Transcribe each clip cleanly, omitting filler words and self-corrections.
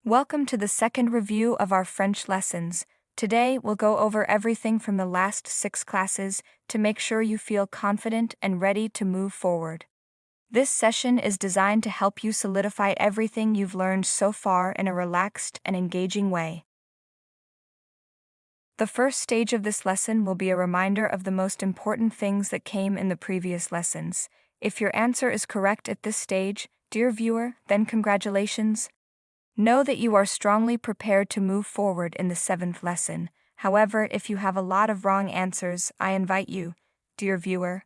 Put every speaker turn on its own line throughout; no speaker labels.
Welcome to the second review of our French lessons. Today, we'll go over everything from the last 6 classes to make sure you feel confident and ready to move forward. This session is designed to help you solidify everything you've learned so far in a relaxed and engaging way. The first stage of this lesson will be a reminder of the most important things that came in the previous lessons. If your answer is correct at this stage, dear viewer, then congratulations. Know that you are strongly prepared to move forward in the 7th lesson. However, if you have a lot of wrong answers, I invite you, dear viewer,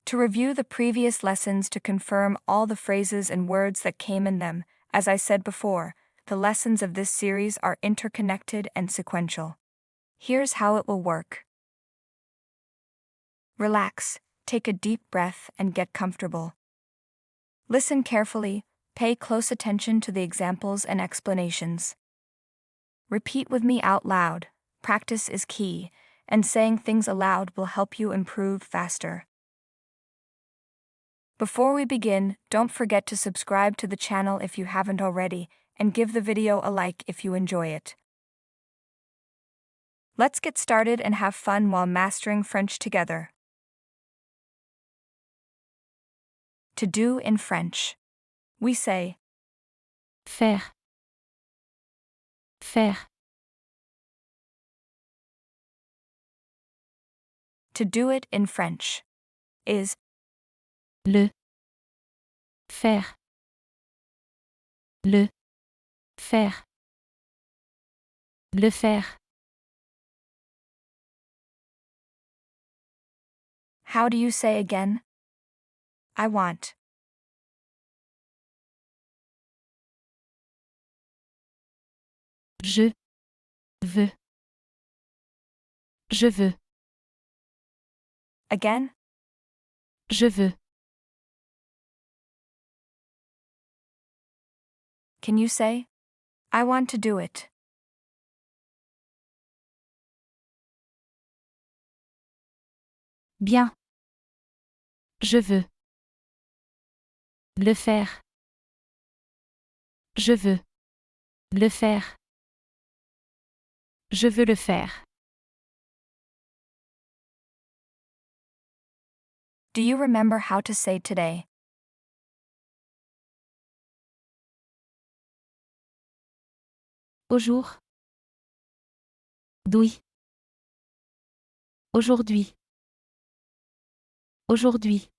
to review the previous lessons to confirm all the phrases and words that came in them. As I said before, the lessons of this series are interconnected and sequential. Here's how it will work. Relax, take a deep breath, and get comfortable. Listen carefully. Pay close attention to the examples and explanations. Repeat with me out loud. Practice is key, and saying things aloud will help you improve faster. Before we begin, don't forget to subscribe to the channel if you haven't already, and give the video a like if you enjoy it. Let's get started and have fun while mastering French together. To do in French. We say
Faire. Faire.
to do it in French is
Le. Faire. Le. Faire. Le faire.
how do you say again? I want.
Je. Veux. Je veux.
Again?
Je veux.
Can you say I want to do it?
Bien. Je veux. Le faire. Je veux. Le faire. Je veux le faire.
Do you remember how to say today?
Au jour. Oui. Aujourd'hui. Aujourd'hui.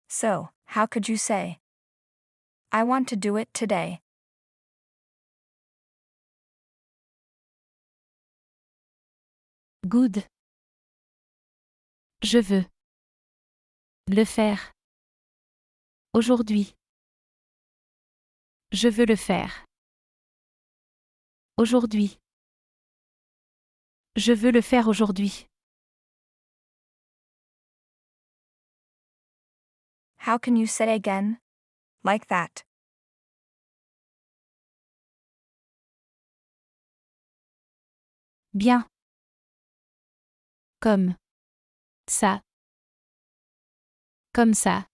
So, how could you say I want to do it today?
Good. Je veux. Le faire. Aujourd'hui. Je veux le faire. Aujourd'hui. Je veux le faire aujourd'hui.
How can you say again? Like that.
Bien. Comme. Ça. Comme ça.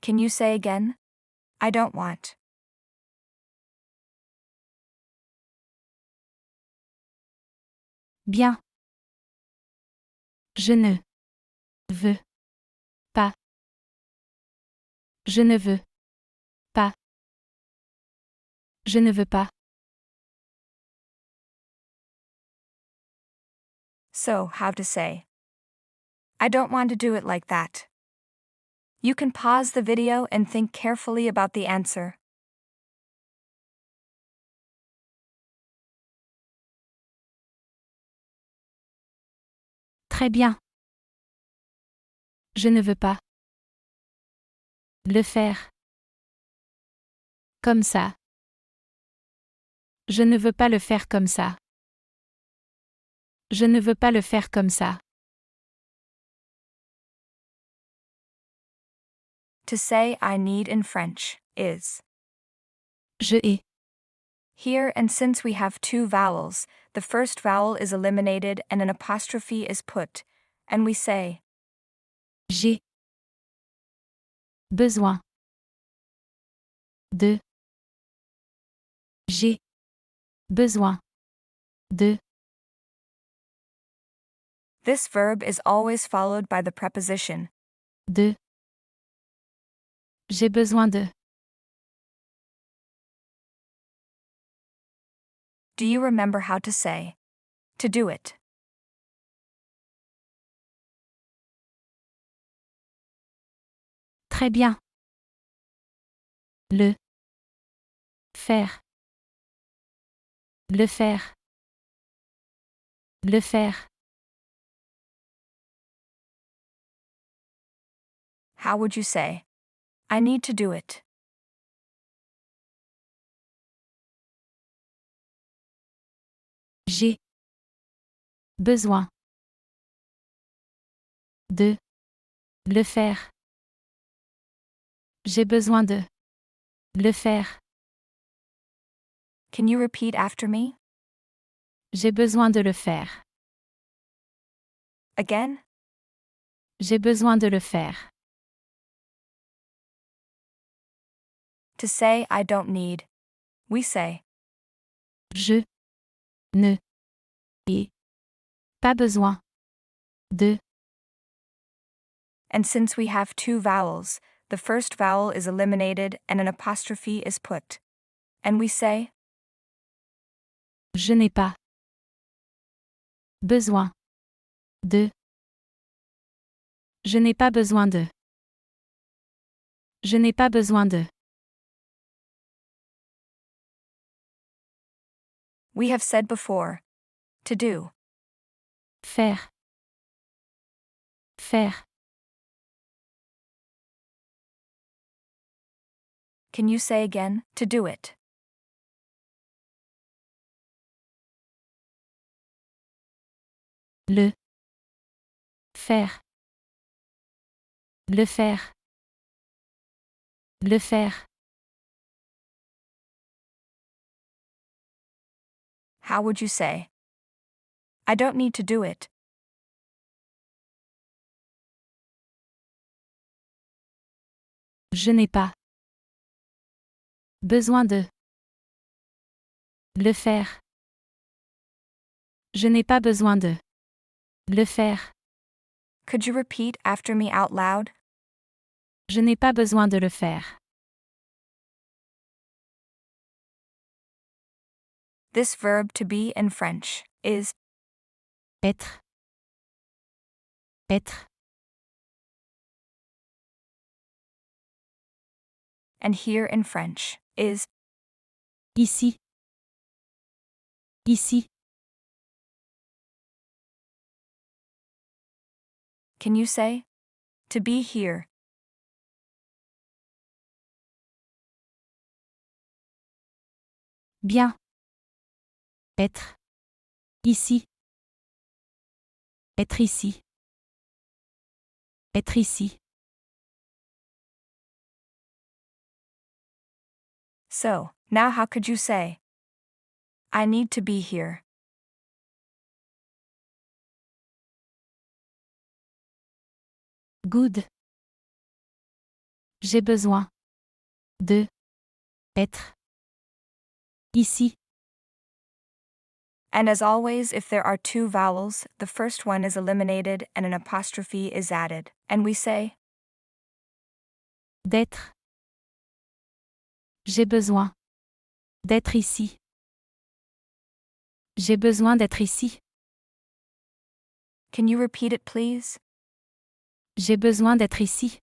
Can you say again? I don't want.
Bien. Je ne veux pas. Je ne veux pas. Je ne veux pas.
So, how to say I don't want to do it like that. You can pause the video and think carefully about the answer.
Très bien. Je ne veux pas. Le faire. Comme ça. Je ne veux pas le faire comme ça. Je ne veux pas le faire comme ça.
To say I need in French is
Je ai.
here, and since we have 2 vowels, the first vowel is eliminated and an apostrophe is put, and we say
J'ai besoin de. J'ai besoin de.
This verb is always followed by the preposition.
De. J'ai besoin de.
Do you remember how to say to do it?
Très bien. Le. Faire. Le faire. Le faire.
How would you say, I need to do it?
J'ai besoin de le faire. J'ai besoin de le faire.
Can you repeat after me?
J'ai besoin de le faire.
Again?
J'ai besoin de le faire.
To say I don't need, we say,
Je ne ai pas besoin de.
and since we have two vowels, the first vowel is eliminated and an apostrophe is put. And we say,
Je n'ai pas besoin de. Je n'ai pas besoin de. Je n'ai pas besoin de.
we have said before, to do.
Faire. Faire.
Can you say again, to do it?
Le. Faire. Le faire. Le faire.
How would you say, I don't need to do it?
Je n'ai pas besoin de le faire. Je n'ai pas besoin de le faire.
Could you repeat after me out loud?
Je n'ai pas besoin de le faire.
This verb to be in French is
Être. Être.
and here in French is.
Ici. Ici.
Can you say, to be here?
Bien. Être. Ici. Être ici. Être ici.
So, now how could you say, I need to be here?
Good. J'ai besoin de être ici.
And as always, if there are two vowels, the first one is eliminated and an apostrophe is added, and we say,
D'être. J'ai besoin d'être ici. J'ai besoin d'être ici.
can you repeat it please?
J'ai besoin d'être ici.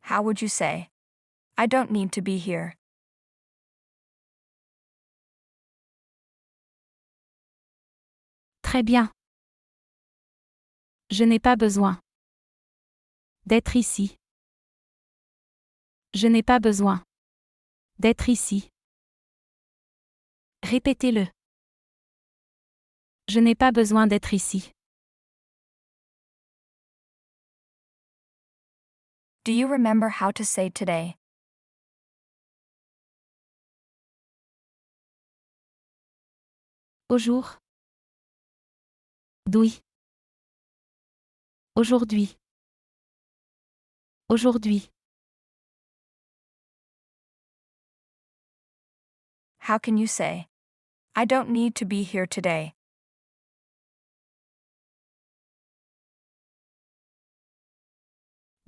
How would you say, I don't need to be here?
Très bien. Je n'ai pas besoin d'être ici. Je n'ai pas besoin d'être ici. Répétez-le. Je n'ai pas besoin d'être ici.
Do you remember how to say today?
Au jour d'ouïe. Aujourd'hui. Aujourd'hui.
How can you say, I don't need to be here today?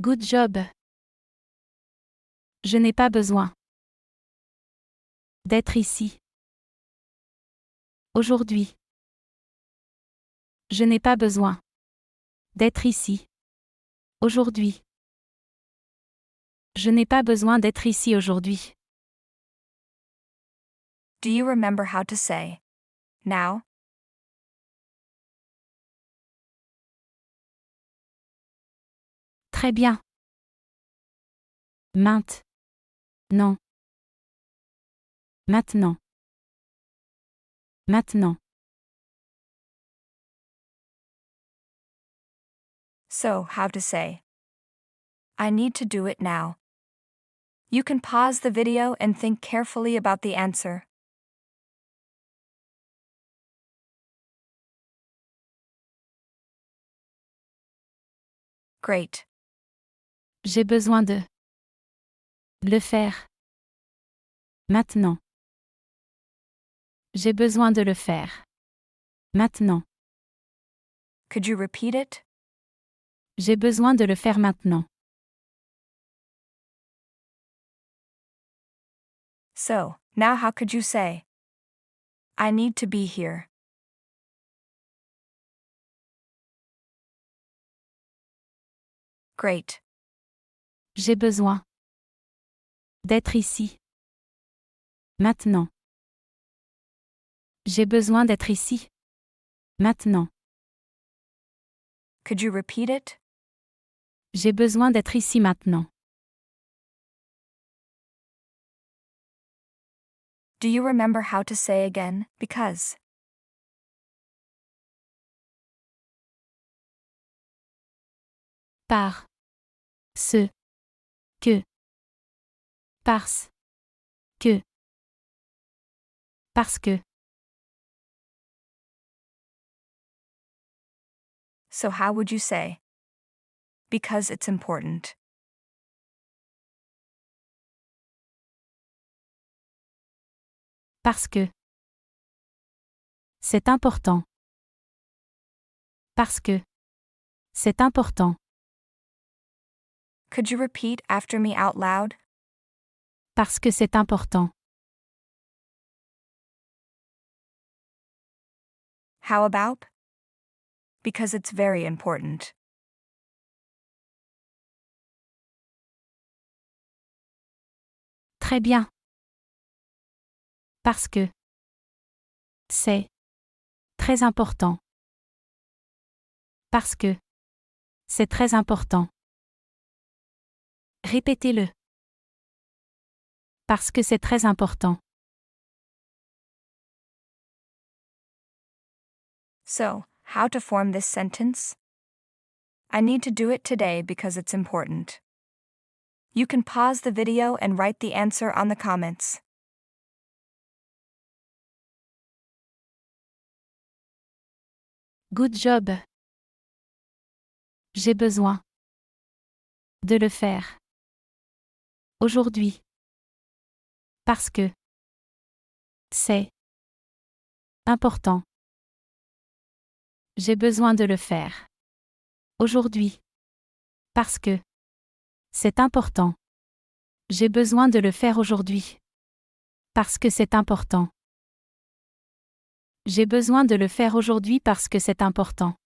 Good job. Je n'ai pas besoin d'être ici. Aujourd'hui. Je n'ai pas besoin d'être ici. Aujourd'hui. Je n'ai pas besoin d'être ici aujourd'hui.
Do you remember how to say, now?
Très bien. Non. Maintenant. Maintenant.
So, how to say, I need to do it now. You can pause the video and think carefully about the answer. Great.
J'ai besoin de le faire. Maintenant. J'ai besoin de le faire. Maintenant.
Could you repeat it?
J'ai besoin de le faire maintenant.
So, now how could you say, I need to be here? Great.
J'ai besoin d'être ici. Maintenant. J'ai besoin d'être ici. Maintenant.
Could you repeat it?
J'ai besoin d'être ici maintenant.
Do you remember how to say again, because?
Par. Ce. Que. Parce. Que. Parce que.
So how would you say? Because it's important.
Parce que. C'est important. Parce que. C'est important.
Could you repeat after me out loud?
Parce que c'est important.
How about? Because it's very important.
Très bien. Parce que. C'est. Très important. Parce que. C'est très important. Répétez-le. Parce que c'est très important.
So, how to form this sentence? I need to do it today because it's important. You can pause the video and write the answer on the comments.
Good job. J'ai besoin de le faire. Aujourd'hui. Parce que. C'est. Important. J'ai besoin de le faire. Aujourd'hui. Parce que. C'est important. J'ai besoin de le faire aujourd'hui. Parce que c'est important. J'ai besoin de le faire aujourd'hui parce que c'est important.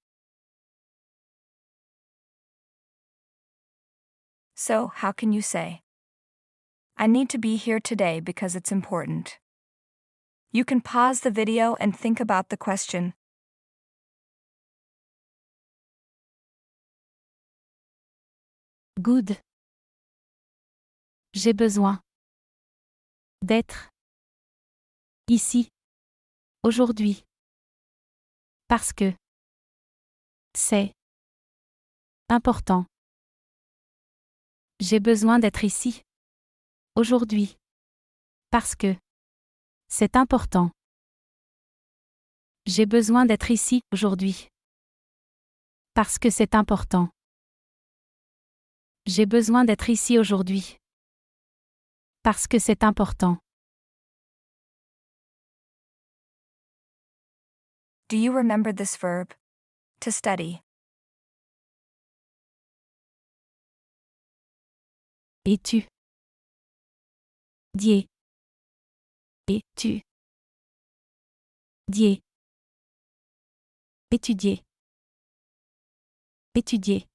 So, how can you say, I need to be here today because it's important? You can pause the video and think about the question.
Good. J'ai besoin d'être ici aujourd'hui. Parce que c'est important. J'ai besoin d'être ici aujourd'hui. Parce que c'est important. J'ai besoin d'être ici aujourd'hui. Parce que c'est important. J'ai besoin d'être ici aujourd'hui. Parce que c'est important.
Do you remember this verb? To study.
Et tu? Dier. Et tu? Dier. Étudier. Étudier.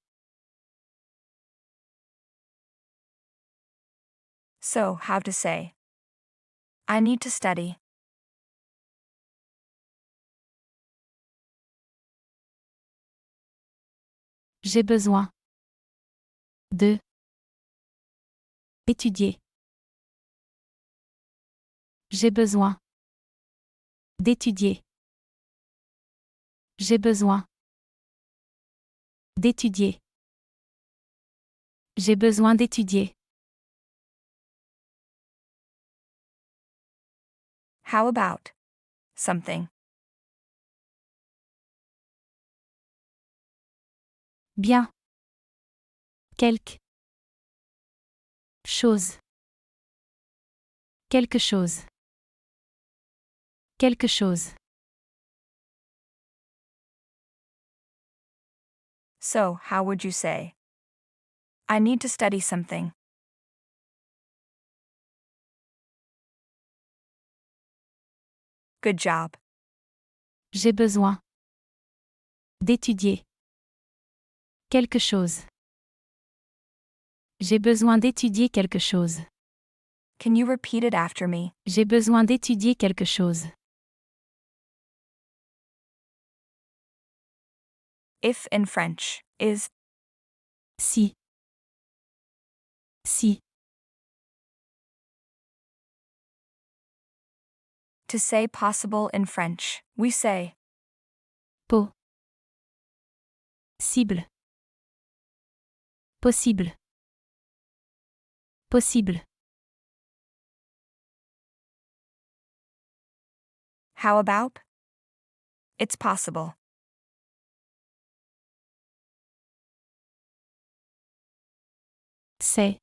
So, how to say? I need to study.
J'ai besoin de étudier. J'ai besoin d'étudier. J'ai besoin d'étudier. J'ai besoin d'étudier.
How about something?
Bien. Quelque chose. Quelque chose. Quelque chose.
So, how would you say? I need to study something. Good job.
J'ai besoin d'étudier quelque chose. J'ai besoin d'étudier quelque chose.
Can you repeat it after me?
J'ai besoin d'étudier quelque chose.
If in French is
Si. Si.
to say possible in French. We say
Po. Cible. Possible. Possible.
how about? It's possible.
C'est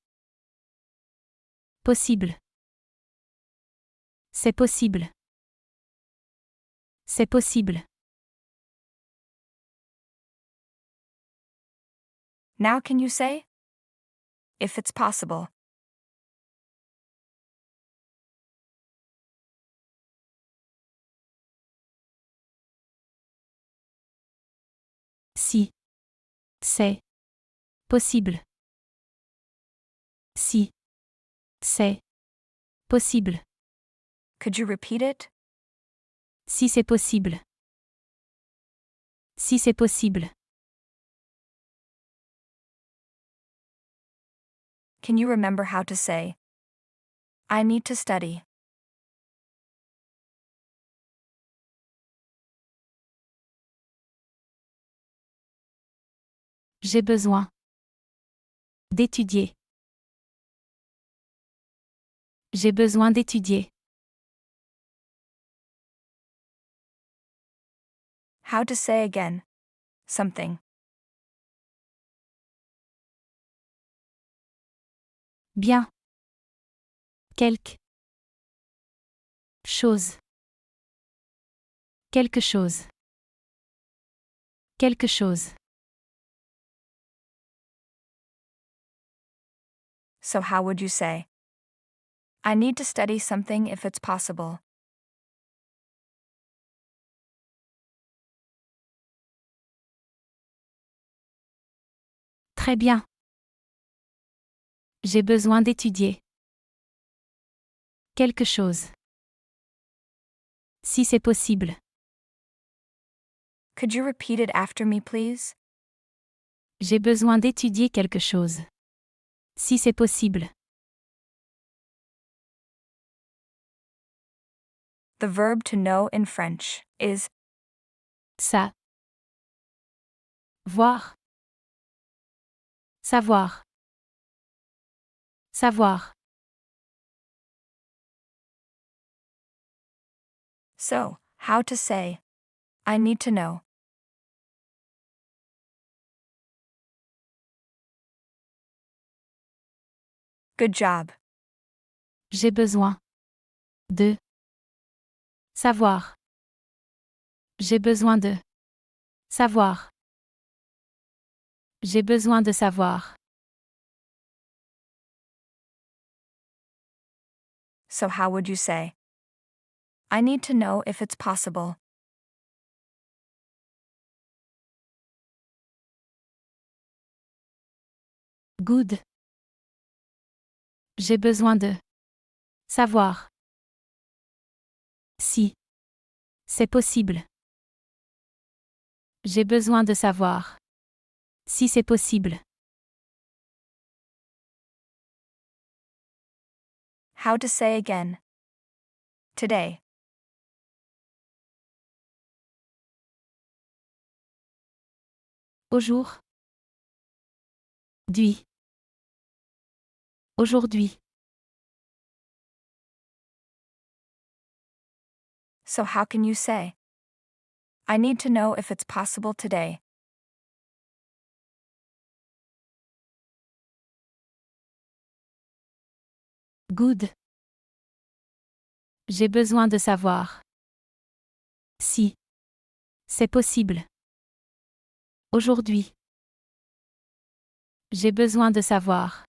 possible. C'est possible. C'est possible.
Now can you say? If it's possible.
Si. C'est possible. Si. C'est possible.
Could you repeat it?
Si c'est possible. Si c'est possible.
Can you remember how to say? I need to study.
J'ai besoin d'étudier. J'ai besoin d'étudier.
How to say again? Something.
Bien. Quelque chose. Quelque chose. Quelque chose.
So how would you say? I need to study something if it's possible.
Très bien. J'ai besoin d'étudier. Quelque chose. Si c'est possible.
Could you repeat it after me, please?
J'ai besoin d'étudier quelque chose. Si c'est possible.
The verb to know in French is
Ça. Voir. Savoir. Savoir.
so, how to say? I need to know. Good job.
J'ai besoin de savoir. J'ai besoin de savoir. J'ai besoin de savoir.
So how would you say? I need to know if it's possible.
Good. J'ai besoin de savoir. Si c'est possible. J'ai besoin de savoir. Si c'est possible.
How to say again. Today.
Aujourd'hui. Aujourd'hui.
So how can you say? I need to know if it's possible today.
Good. J'ai besoin de savoir. Si c'est possible. Aujourd'hui. J'ai besoin de savoir.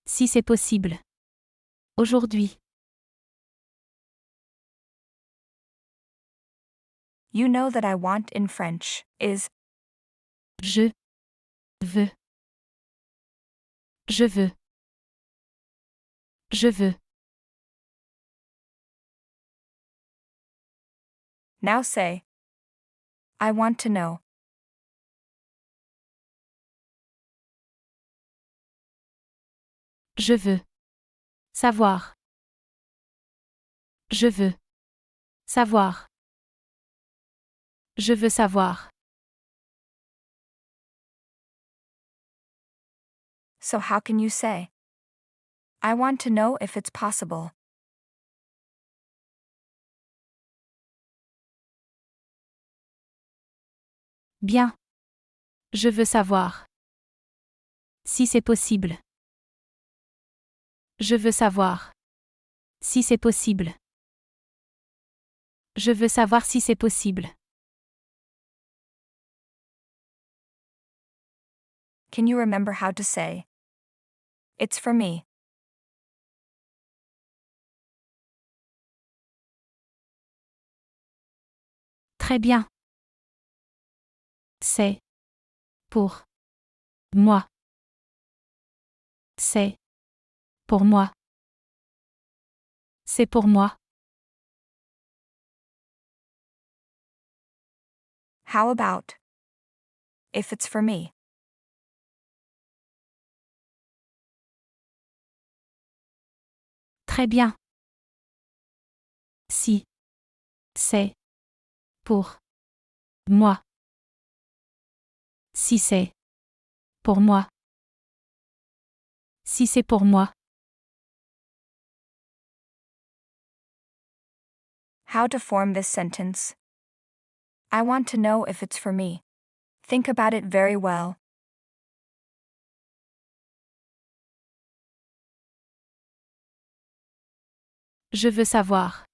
Si c'est possible. Aujourd'hui.
You know that I want in French is
Je veux. Je veux. Je veux.
now say. I want to know.
Je veux. Savoir. Je veux. Savoir. Je veux savoir.
So how can you say? I want to know if it's possible.
Bien. Je veux savoir. Si c'est possible. Je veux savoir. Si c'est possible. Je veux savoir si c'est possible.
Can you remember how to say? It's for me.
Très bien. C'est pour moi. C'est pour moi. C'est pour moi.
How about? If it's for me.
Très bien. Si c'est pour moi. Si c'est pour moi. Si c'est pour moi.
How to form this sentence. I want to know if it's for me. Think about it very well.
Je veux savoir.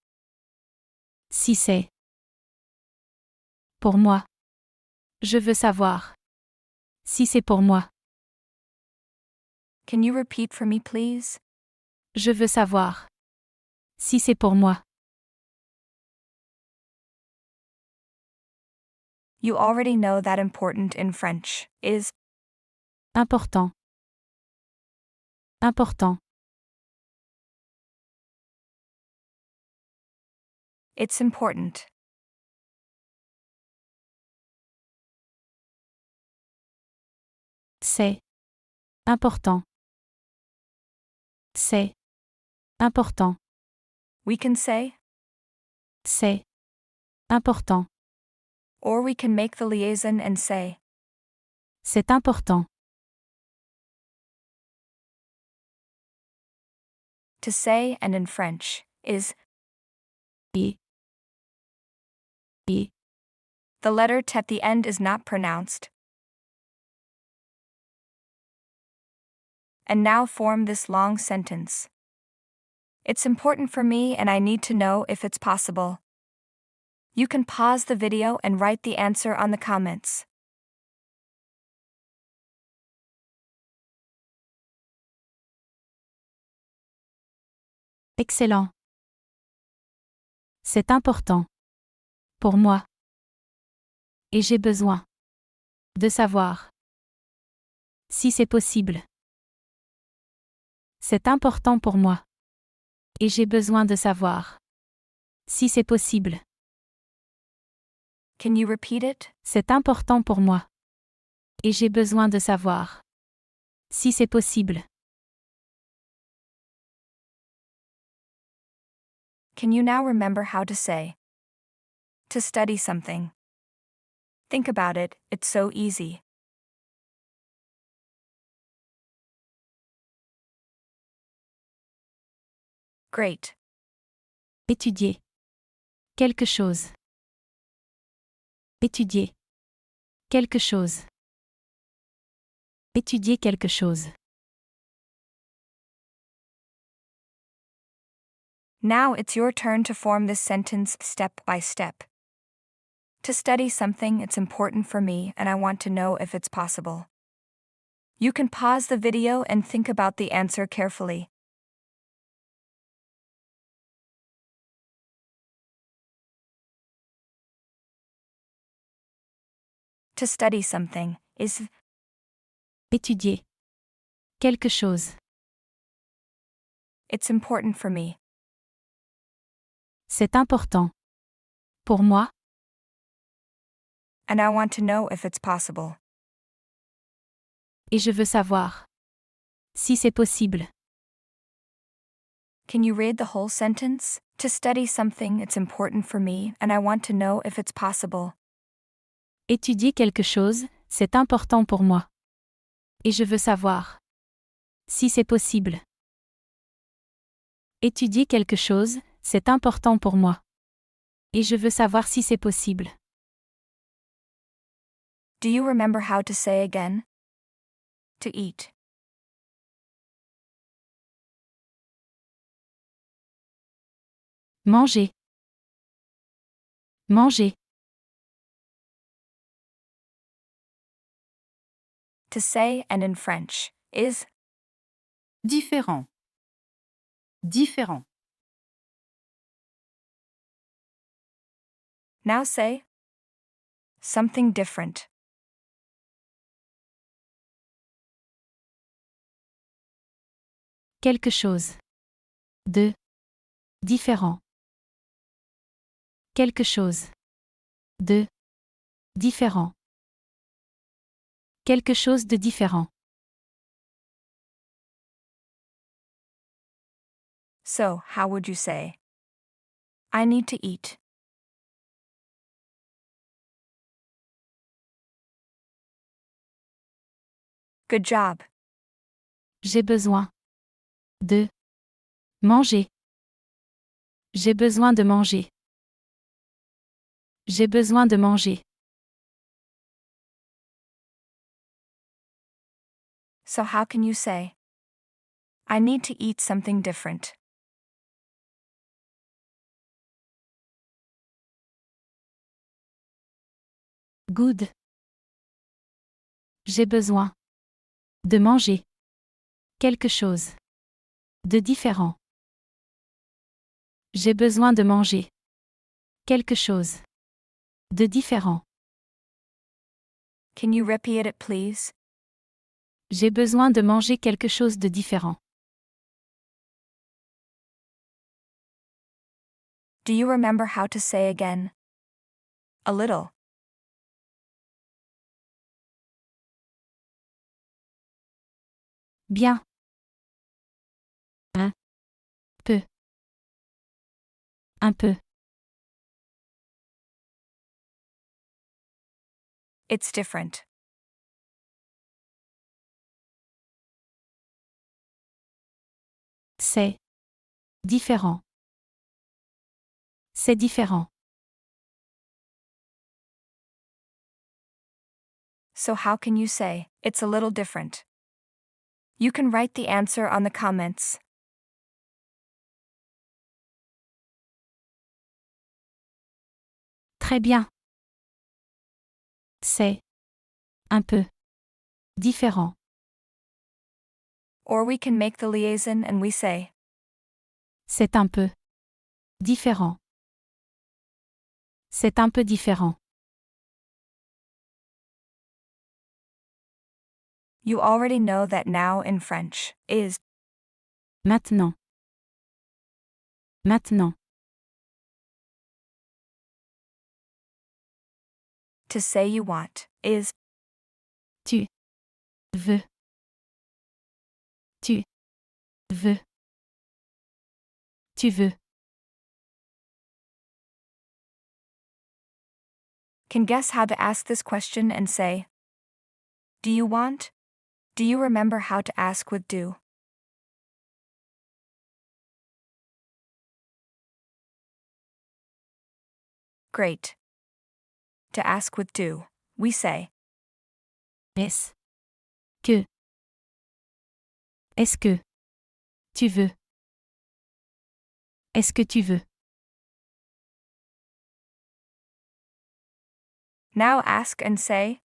Si c'est pour moi. Je veux savoir. Si c'est pour moi.
Can you repeat for me, please?
Je veux savoir. Si c'est pour moi.
You already know that important in French is
Important. Important.
it's important.
C'est important. C'est important.
We can say,
C'est important.
or we can make the liaison and say.
C'est important.
To say and in French is
Et. Et.
the letter t at the end is not pronounced. And now form this long sentence. It's important for me and I need to know if it's possible. You can pause the video and write the answer on the comments.
Excellent. C'est important. Pour moi. Et j'ai besoin de savoir si c'est possible. C'est important pour moi. Et j'ai besoin de savoir si c'est possible.
Can you repeat it?
C'est important pour moi. Et j'ai besoin de savoir si c'est possible.
Can you now remember how to say to study something? Think about it, it's so easy. Great.
Étudier. Quelque chose. Étudier. Quelque chose. Étudier quelque chose.
Now it's your turn to form this sentence step by step. To study something, it's important for me and I want to know if it's possible. You can pause the video and think about the answer carefully. To study something is
Étudier. Quelque chose.
it's important for me.
C'est important. Pour moi.
And I want to know if it's possible.
Et je veux savoir si c'est possible.
Can you read the whole sentence? To study something, it's important for me and I want to know if it's possible.
Étudier quelque chose, c'est important pour moi. Et je veux savoir si c'est possible. Étudier quelque chose, c'est important pour moi. Et je veux savoir si c'est possible.
Do you remember how to say again? To eat.
Manger. Manger.
To say and in French is
Différent. Différent.
now say something different.
Quelque chose. De. Différent. Quelque chose. De. Différent. Quelque chose de différent.
So, how would you say? I need to eat. Good job.
J'ai besoin de manger. J'ai besoin de manger. J'ai besoin de manger.
So, how can you say? I need to eat something different.
Good. J'ai besoin de manger quelque chose de différent. J'ai besoin de manger quelque chose de différent.
Can you repeat it, please?
J'ai besoin de manger quelque chose de différent.
Do you remember how to say again? A little.
Bien. Un peu. Un peu.
It's different.
C'est différent. C'est différent.
So, how can you say, it's a little different? You can write the answer on the comments.
Très bien. C'est un peu différent.
Or we can make the liaison and we say,
C'est un peu différent. C'est un peu différent.
you already know that now in French is.
Maintenant. Maintenant.
To say you want is.
Tu veux. Tu veux. Tu veux.
Can guess how to ask this question and say, do you want? Do you remember how to ask with do? Great. To ask with do, we say,
Est-ce que. Est-ce que. Tu veux. Est-ce que tu veux.
now ask and say,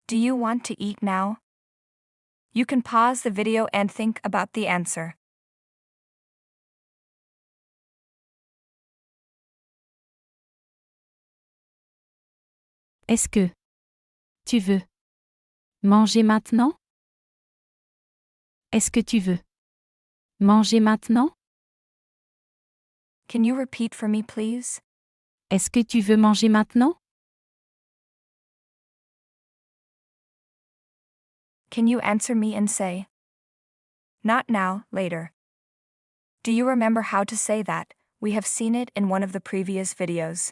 do you want to eat now? You can pause the video and think about the answer.
Est-ce que. Tu veux. Manger maintenant? Est-ce que tu veux. Manger maintenant?
Can you repeat for me, please?
Est-ce que tu veux manger maintenant?
Can you answer me and say, not now, later? Do you remember how to say that? We have seen it in one of the previous videos.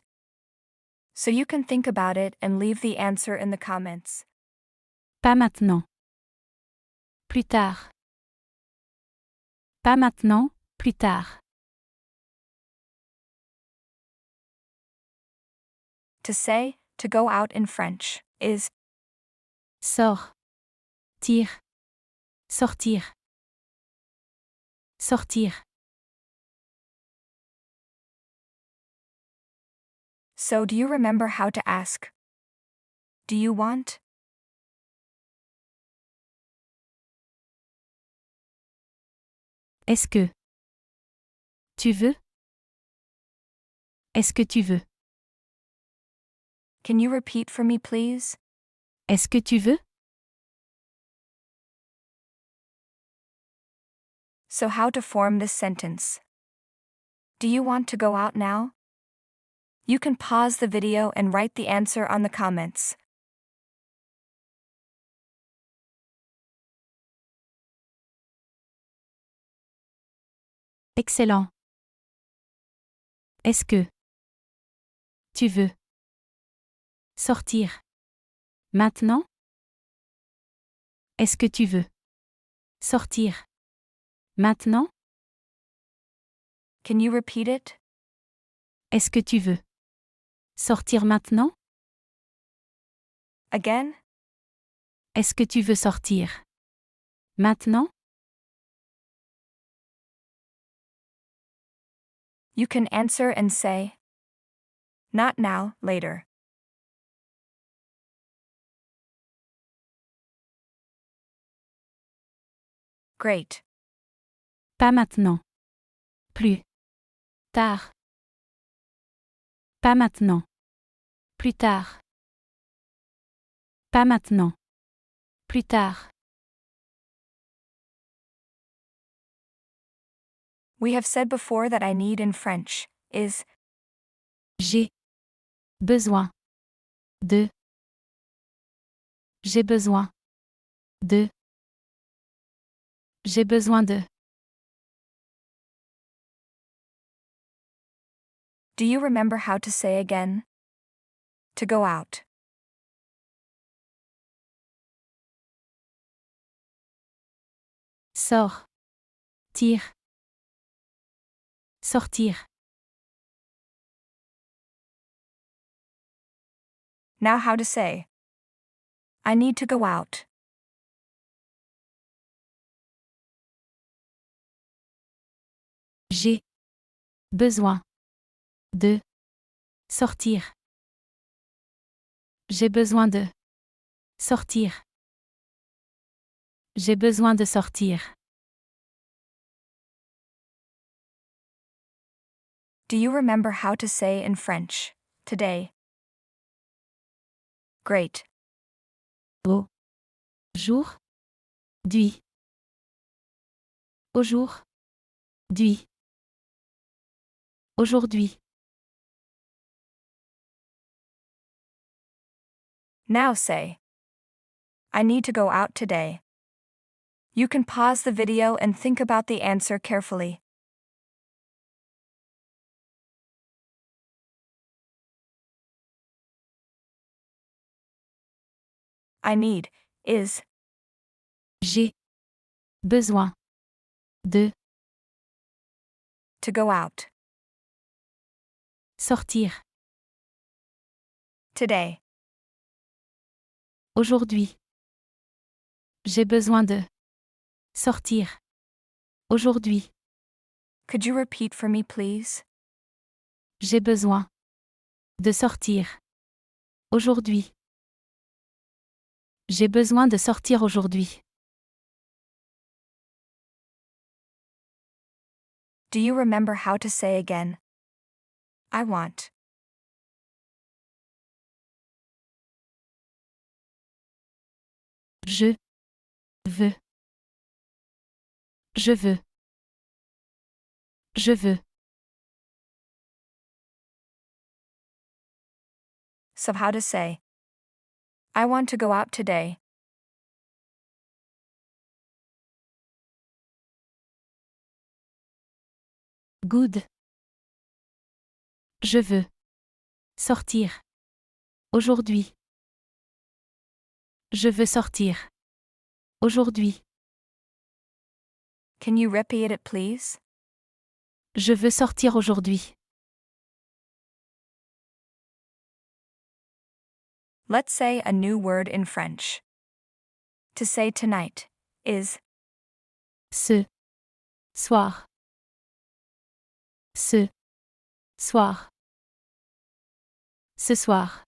So you can think about it and leave the answer in the comments.
Pas maintenant. Plus tard. Pas maintenant, plus tard.
To say, to go out in French, is.
Sors. Tire. Sortir. Sortir.
So do you remember how to ask? Do you want?
Est-ce que. Tu veux? Est-ce que tu veux?
Can you repeat for me, please?
Est-ce que tu veux?
So how to form this sentence? Do you want to go out now? You can pause the video and write the answer on the comments.
Excellent. Est-ce que. Tu veux. Sortir. Maintenant? Est-ce que tu veux. Sortir. Maintenant?
Can you repeat it?
Est-ce que tu veux. Sortir maintenant?
Again?
Est-ce que tu veux sortir? Maintenant?
You can answer and say, not now, later. Great.
Pas maintenant. Plus tard. Pas maintenant. Plus tard. Pas maintenant. Plus tard.
We have said before that I need in French is.
J'ai besoin de. J'ai besoin de. J'ai besoin de.
Do you remember how to say again? To go out.
Sors. Tire. Sortir.
Now how to say. I need to go out.
J'ai besoin de sortir. J'ai besoin de sortir. J'ai besoin de sortir.
Do you remember how to say in French, today? Great.
Aujourd'hui. Aujourd'hui. Aujourd'hui.
Now say, I need to go out today. You can pause the video and think about the answer carefully. I need is
J'ai besoin de
to go out
sortir.
today.
Aujourd'hui. J'ai besoin de sortir. Aujourd'hui.
Could you repeat for me, please?
J'ai besoin de sortir. Aujourd'hui. J'ai besoin de sortir aujourd'hui.
Do you remember how to say again? I want.
Je veux. Je veux. Je veux.
So how to say, I want to go out today.
Good. Je veux sortir. Aujourd'hui. Je veux sortir. Aujourd'hui.
Can you repeat it, please?
Je veux sortir aujourd'hui.
Let's say a new word in French. To say tonight is
Ce soir. Ce soir. Ce soir.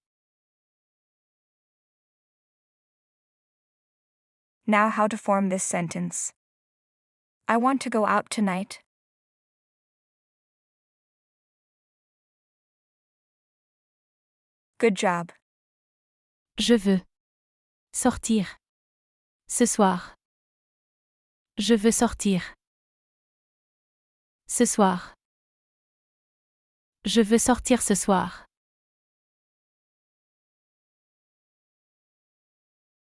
now how to form this sentence. I want to go out tonight. Good job.
Je veux sortir. Ce soir. Je veux sortir. Ce soir. Je veux sortir ce soir.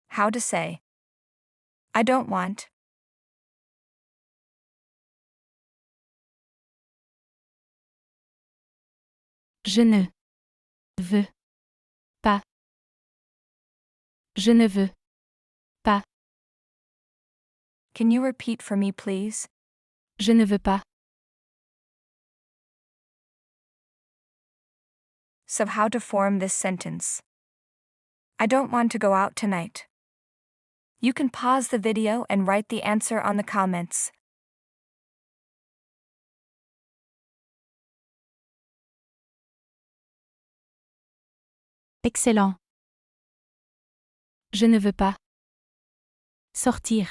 How to say. I don't want.
Je ne veux pas. Je ne veux pas.
Can you repeat for me, please?
Je ne veux pas.
So how to form this sentence. I don't want to go out tonight. You can pause the video and write the answer on the comments.
Excellent. Je ne veux pas sortir.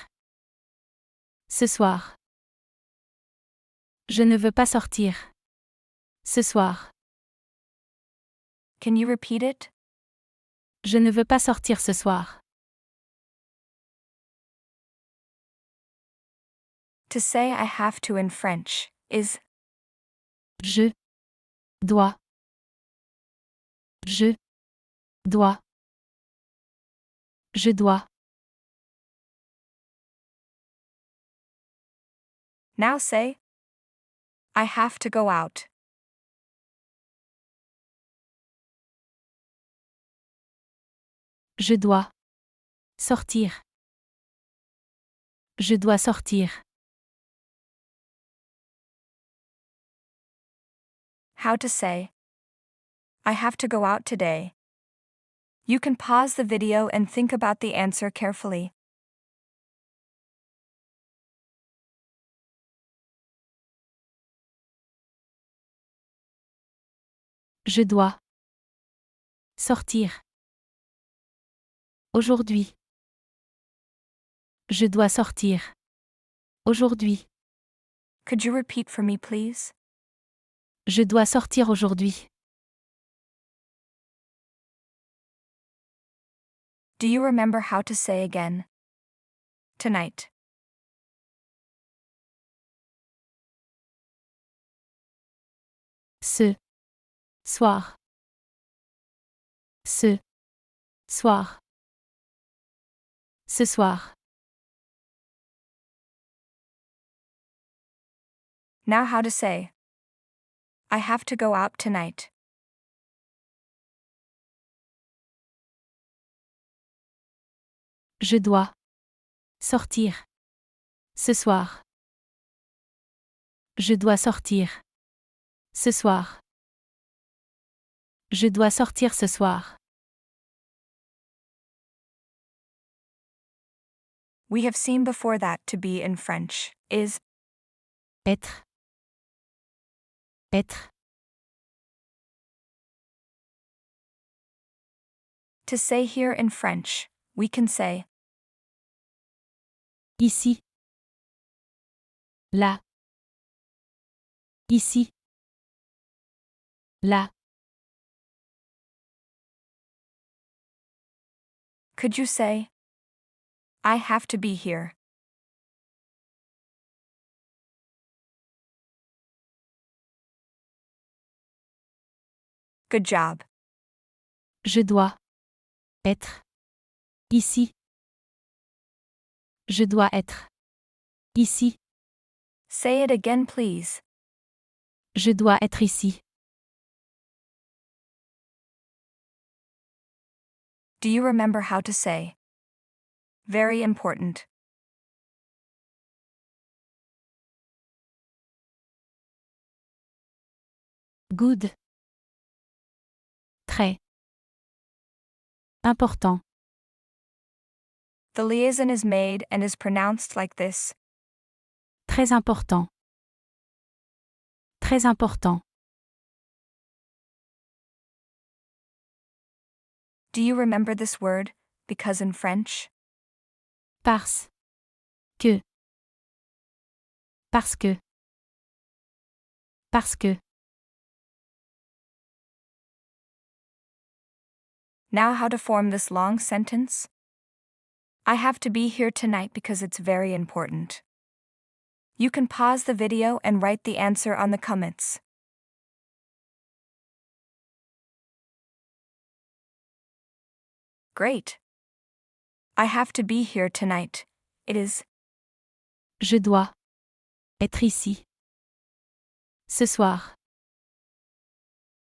Ce soir. Je ne veux pas sortir. Ce soir.
Can you repeat it?
Je ne veux pas sortir ce soir.
To say I have to in French is
Je dois. Je dois. Je dois.
now say I have to go out.
Je dois sortir. Je dois sortir.
How to say I have to go out today. You can pause the video and think about the answer carefully.
Je dois. Sortir. Aujourd'hui. Je dois sortir. Aujourd'hui.
Could you repeat for me, please?
Je dois sortir aujourd'hui.
Do you remember how to say again? Tonight.
Ce soir. Ce soir. Ce soir.
Now how to say. I have to go out tonight.
Je dois. Sortir. Ce soir. Je dois sortir. Ce soir. Je dois sortir ce soir.
We have seen before that to be in French is
Être. Être.
to say here in French. We can say
Ici. Là. Ici. Là.
Could you say I have to be here? Good job.
Je dois. Être. Ici. Je dois être. Ici.
Say it again, please.
Je dois être ici.
Do you remember how to say? Very important.
Good. Très. Important.
The liaison is made and is pronounced like this.
Très important. Très important.
Do you remember this word? Because in French,
Parce. Que. Parce que. Parce que.
now how to form this long sentence? I have to be here tonight because it's very important. You can pause the video and write the answer on the comments. Great. I have to be here tonight. It is
Je dois. Être ici. Ce soir.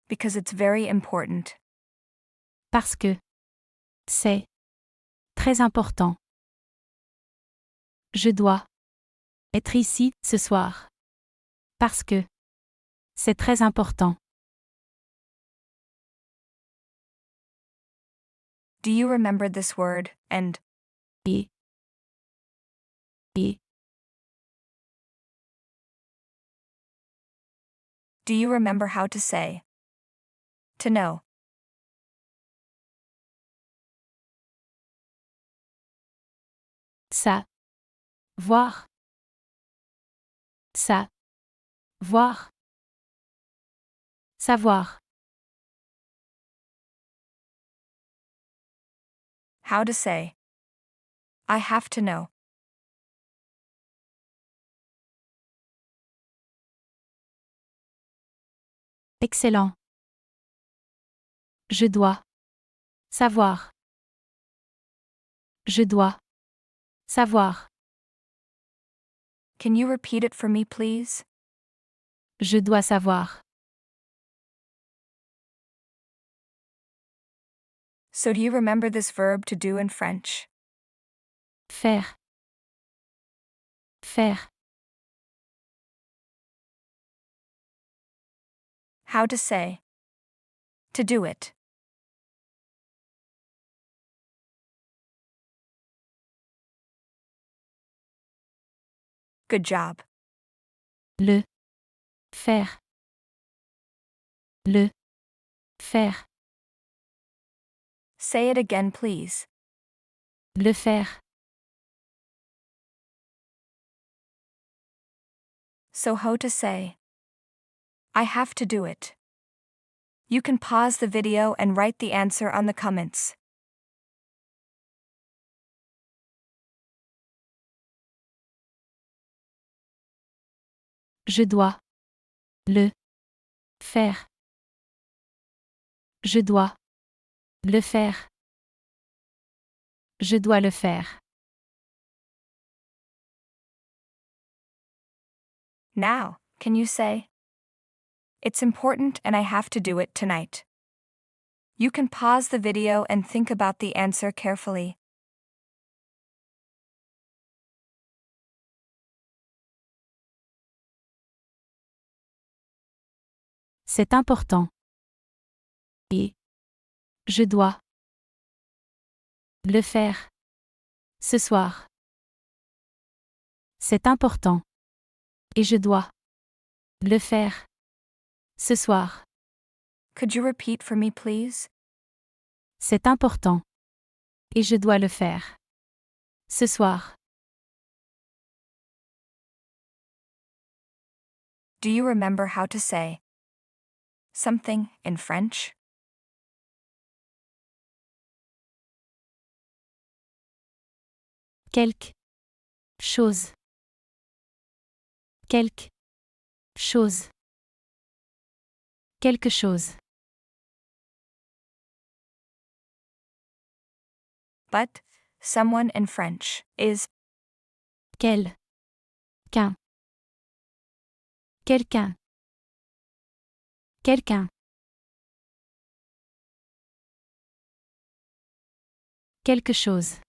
because it's very important.
Parce que. C'est. Très important. Je dois. Être ici, ce soir. Parce que. C'est très important.
Do you remember this word, and
Et. Et.
do you remember how to say? To know.
Ça. Voir. Ça. Voir. Savoir.
How to say. I have to know.
Excellent. Je dois. Savoir. Je dois. Savoir.
Can you repeat it for me, please?
Je dois savoir.
So do you remember this verb to do in French?
Faire. Faire.
How to say. To do it. Good job.
Le. Faire. Le. Faire.
Say it again, please.
Le faire.
So how to say. I have to do it. You can pause the video and write the answer on the comments.
Je dois. Le. Faire. Je dois. Le faire. Je dois le faire.
Now, can you say? It's important and I have to do it tonight. You can pause the video and think about the answer carefully.
C'est important. Et. Je dois. Le faire. Ce soir. C'est important. Et je dois. Le faire. Ce soir.
Could you repeat for me, please?
C'est important. Et je dois le faire. Ce soir.
Do you remember how to say something in French?
Quelque chose. Quelque chose. Quelque chose.
But someone in French is
Quel. Qu'un. Quelqu'un. Quelqu'un. Quelque chose.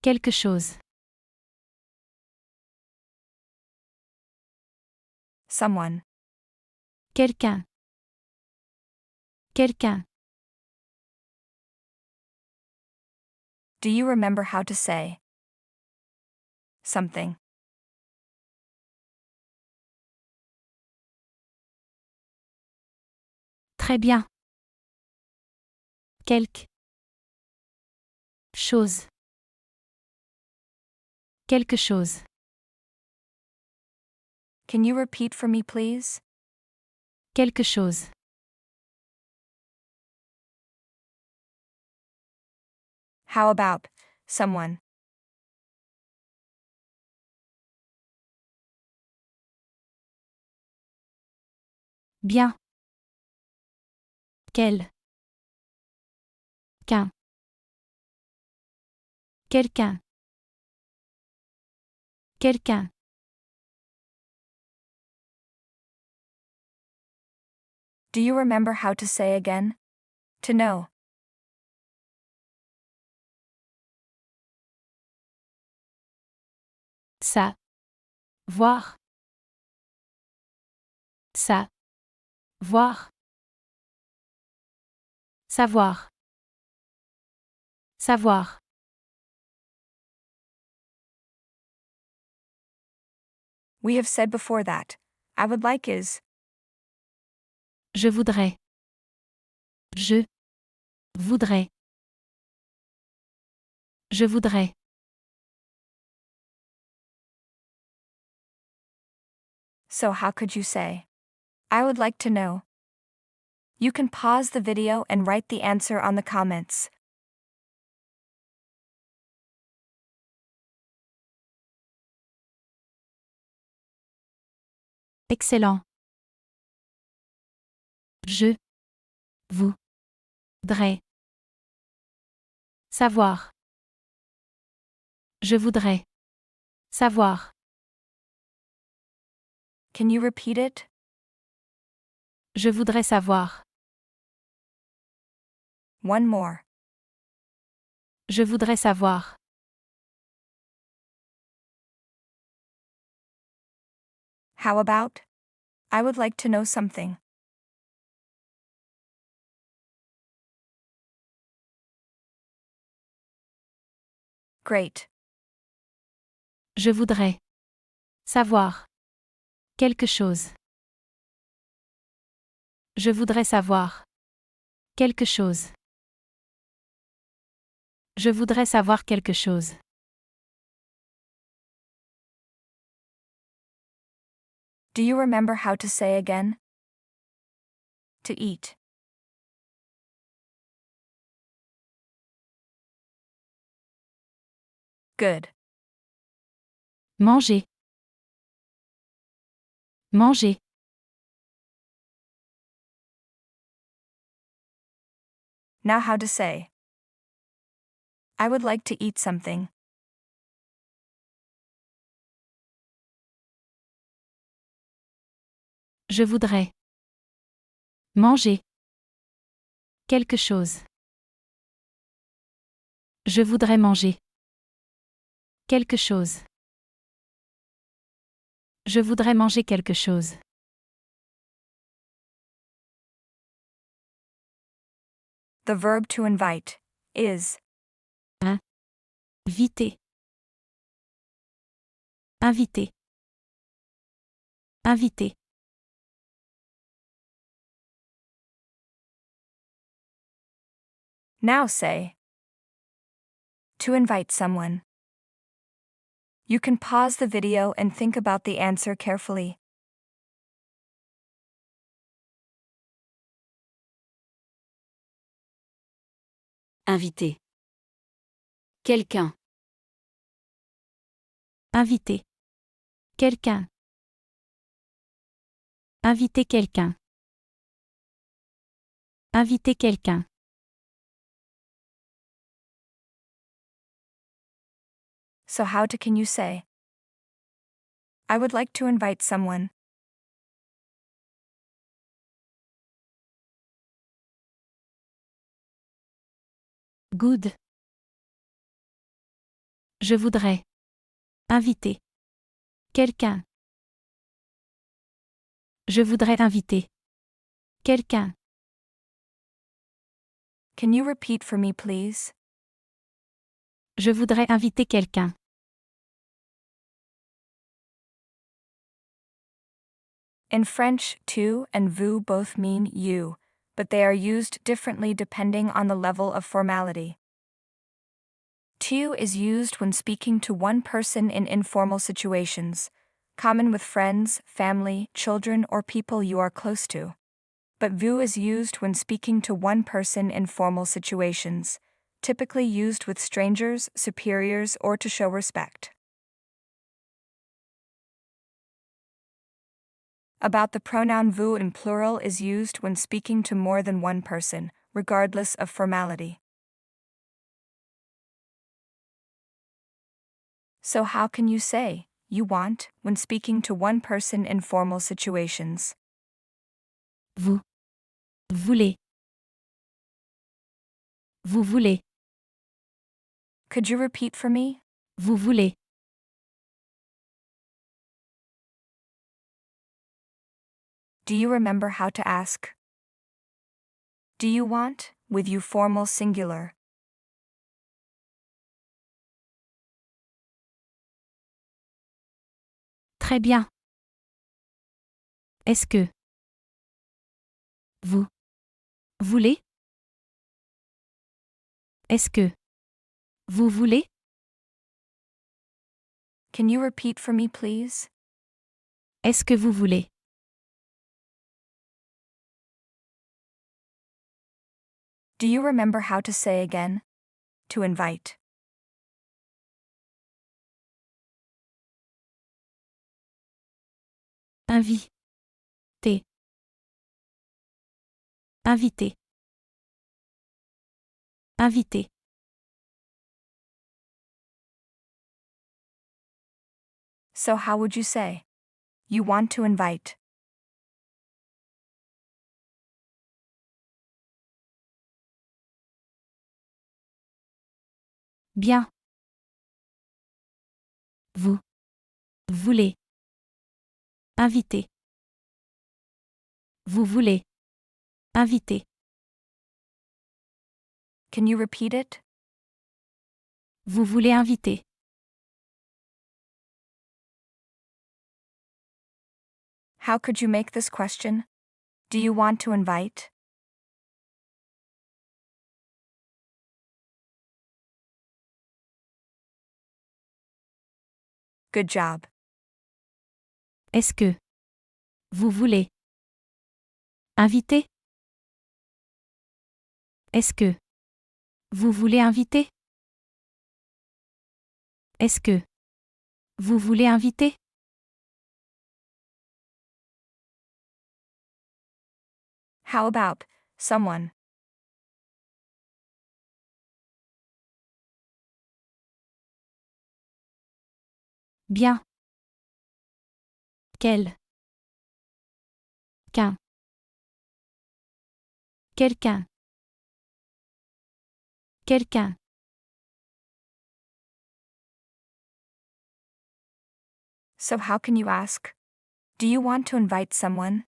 Quelque chose.
someone.
Quelqu'un. Quelqu'un.
Do you remember how to say something?
Très bien. Quelque chose. Quelque chose.
Can you repeat for me, please?
Quelque chose.
How about someone?
Bien. Quel. Qu'un. Quelqu'un. Quelqu'un.
Do you remember how to say again? To know.
Ça. Voir. Ça. Voir. Savoir. Savoir.
We have said before that I would like is.
Je voudrais. Je. Voudrais. Je voudrais.
So how could you say? I would like to know. You can pause the video and write the answer on the comments.
Excellent. Je. Voudrais. Savoir. Je voudrais. Savoir.
Can you repeat it?
Je voudrais savoir.
One more.
Je voudrais savoir.
How about? I would like to know something. Great.
Je voudrais. Savoir. Quelque chose. Je voudrais savoir. Quelque chose. Je voudrais savoir quelque chose.
Do you remember how to say again? To eat. Good.
Manger. Manger.
Now how to say. I would like to eat something.
Je voudrais. Manger. Quelque chose. Je voudrais manger. Quelque chose. Je voudrais manger quelque chose.
The verb to invite is
Inviter. Inviter. Inviter.
now say. To invite someone. You can pause the video and think about the answer carefully.
Inviter. Quelqu'un.
Inviter. Quelqu'un. Inviter quelqu'un. Inviter quelqu'un.
So can you say? I would like to invite someone.
Good. Je voudrais. Inviter. Quelqu'un. Je voudrais inviter. Quelqu'un.
Can you repeat for me, please?
Je voudrais inviter quelqu'un.
In French, tu and vous both mean you, but they are used differently depending on the level of formality. Tu is used when speaking to one person in informal situations, common with friends, family, children, or people you are close to. But vous is used when speaking to one person in formal situations, typically used with strangers, superiors, or to show respect. About the pronoun vous in plural is used when speaking to more than one person, regardless of formality. So how can you say, you want, when speaking to one person in formal situations?
Vous. Voulez. Vous voulez.
Could you repeat for me?
Vous voulez.
Do you remember how to ask? Do you want, with you formal singular?
Très bien. Est-ce que vous voulez? Est-ce que vous voulez?
Can you repeat for me, please?
Est-ce que vous voulez?
Do you remember how to say again? To invite.
Inviter. Inviter. Inviter.
So how would you say? You want to invite.
Bien. Vous voulez. Inviter. Vous voulez. Inviter.
Can you repeat it?
Vous voulez inviter.
How could you make this question? Do you want to invite? Good job.
Est-ce que vous voulez inviter? Est-ce que vous voulez inviter? Est-ce que vous voulez inviter?
How about someone?
Bien. Quel? Qu'un. Quelqu'un. Quelqu'un.
So how can you ask? Do you want to invite someone?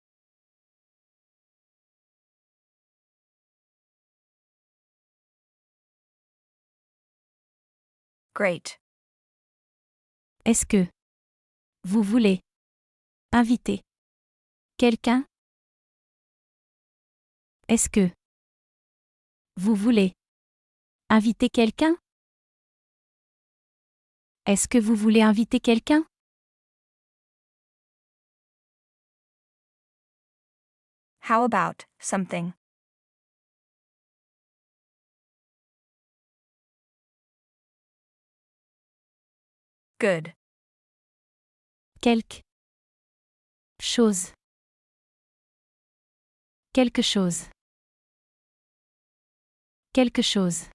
Great.
Est-ce que vous voulez inviter quelqu'un? Est-ce que vous voulez inviter quelqu'un? Est-ce que vous voulez inviter quelqu'un?
How about something? Good.
Quelque chose. Quelque chose. Quelque chose.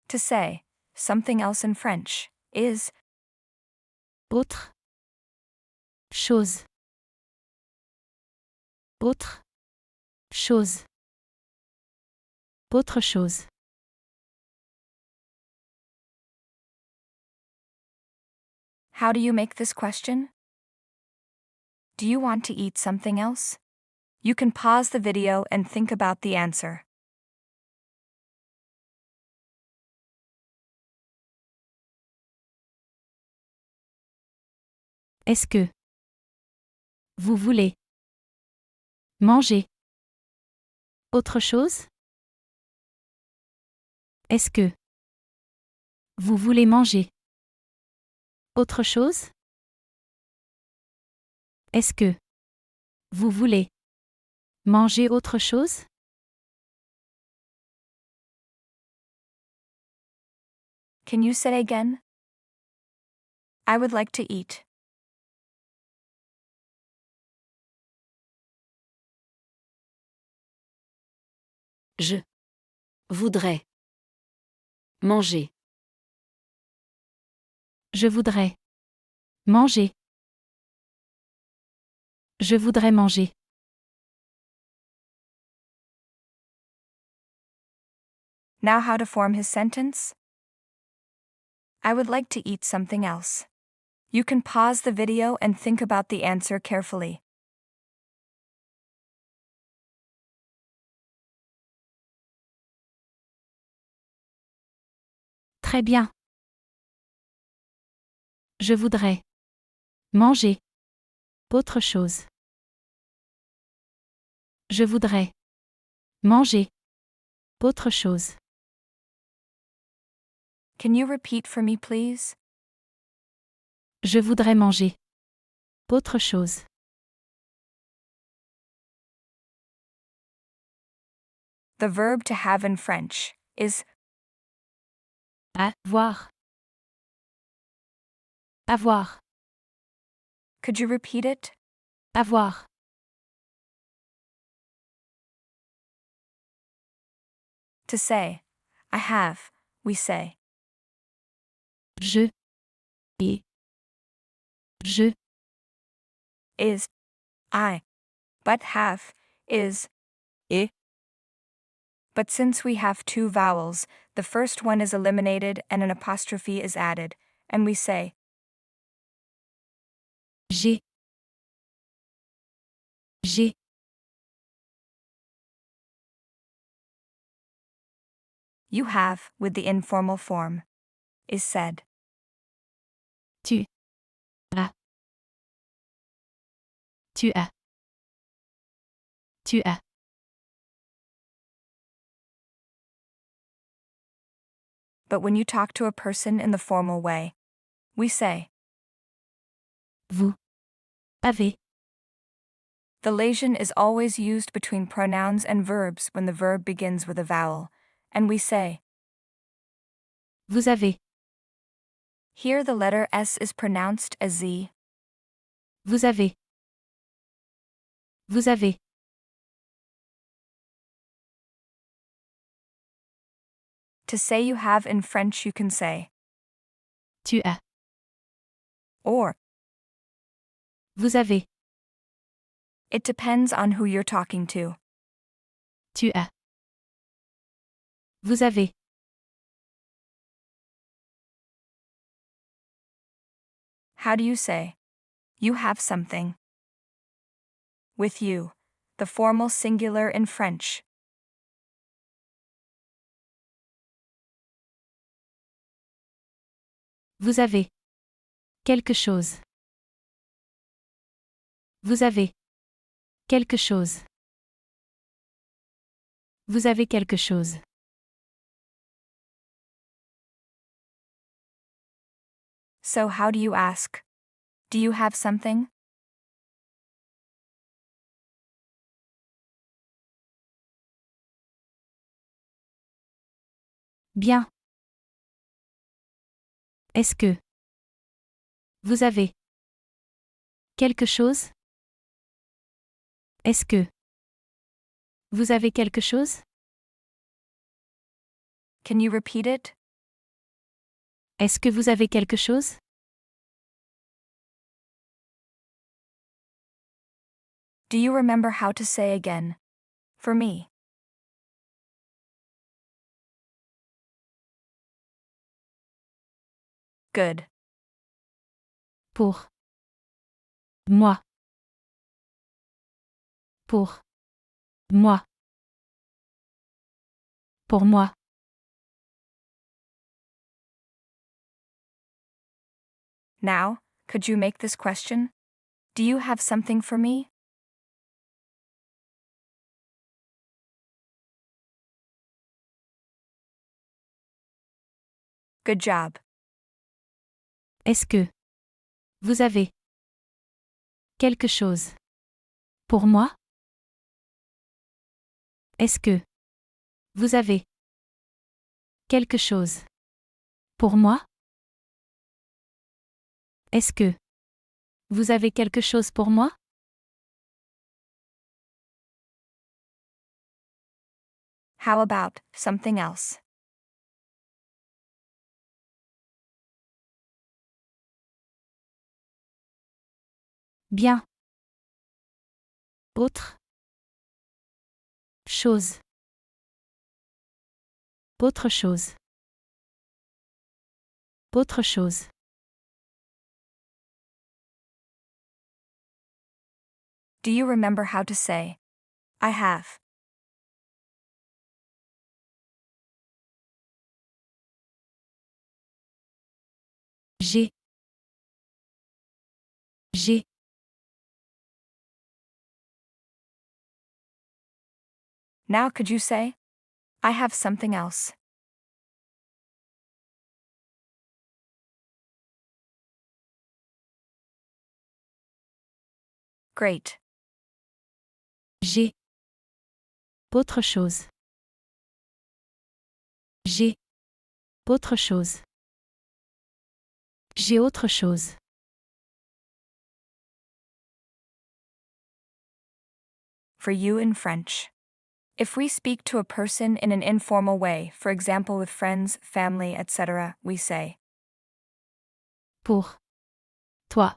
To say something else in French is
Autre chose. Autre chose. Autre chose.
how do you make this question? Do you want to eat something else? You can pause the video and think about the answer.
Est-ce que vous voulez manger autre chose? Est-ce que vous voulez manger autre chose? Est-ce que vous voulez manger autre chose?
Can you say again? I would like to eat.
Je voudrais manger.
Je voudrais manger. Je voudrais manger.
Now how to form his sentence? I would like to eat something else. You can pause the video and think about the answer carefully.
Très bien. Je voudrais manger autre chose. Je voudrais manger autre chose.
Can you repeat for me, please?
Je voudrais manger autre chose.
The verb to have in French is
Avoir. Avoir.
could you repeat it?
Avoir.
To say. I have, we say.
Je. Et. Je.
Is. I. But have. Is. I. But since we have two vowels, the first one is eliminated and an apostrophe is added, and we say,
J'ai. J'ai.
you have, with the informal form, is said.
Tu. As. Tu as. Tu as.
But when you talk to a person in the formal way, we say.
Vous. Avez.
The lesion is always used between pronouns and verbs when the verb begins with a vowel, and we say.
Vous avez.
Here the letter S is pronounced as Z.
Vous avez. Vous avez.
To say you have in French, you can say.
Tu as.
Or.
Vous avez.
It depends on who you're talking to.
Tu as. Vous avez.
How do you say? You have something. With you, the formal singular in French.
Vous avez. Quelque chose. Vous avez. Quelque chose. Vous avez quelque chose.
So how do you ask? Do you have something?
Bien. Est-ce que vous avez quelque chose? Est-ce que vous avez quelque chose?
Can you repeat it?
Est-ce que vous avez quelque chose?
Do you remember how to say again? For me. Good.
Pour moi. Pour moi. Pour moi.
Now, could you make this question? Do you have something for me? Good job.
Est-ce que vous avez quelque chose pour moi? Est-ce que vous avez quelque chose pour moi? Est-ce que vous avez quelque chose pour moi?
How about something else?
Bien. Autre chose. Autre chose. Autre chose.
Do you remember how to say, I have?
J'ai. J'ai.
Now could you say, I have something else? Great.
J'ai. Autre chose. J'ai. Autre chose. J'ai autre chose.
For you in French. If we speak to a person in an informal way, for example with friends, family, etc., we say.
Pour toi.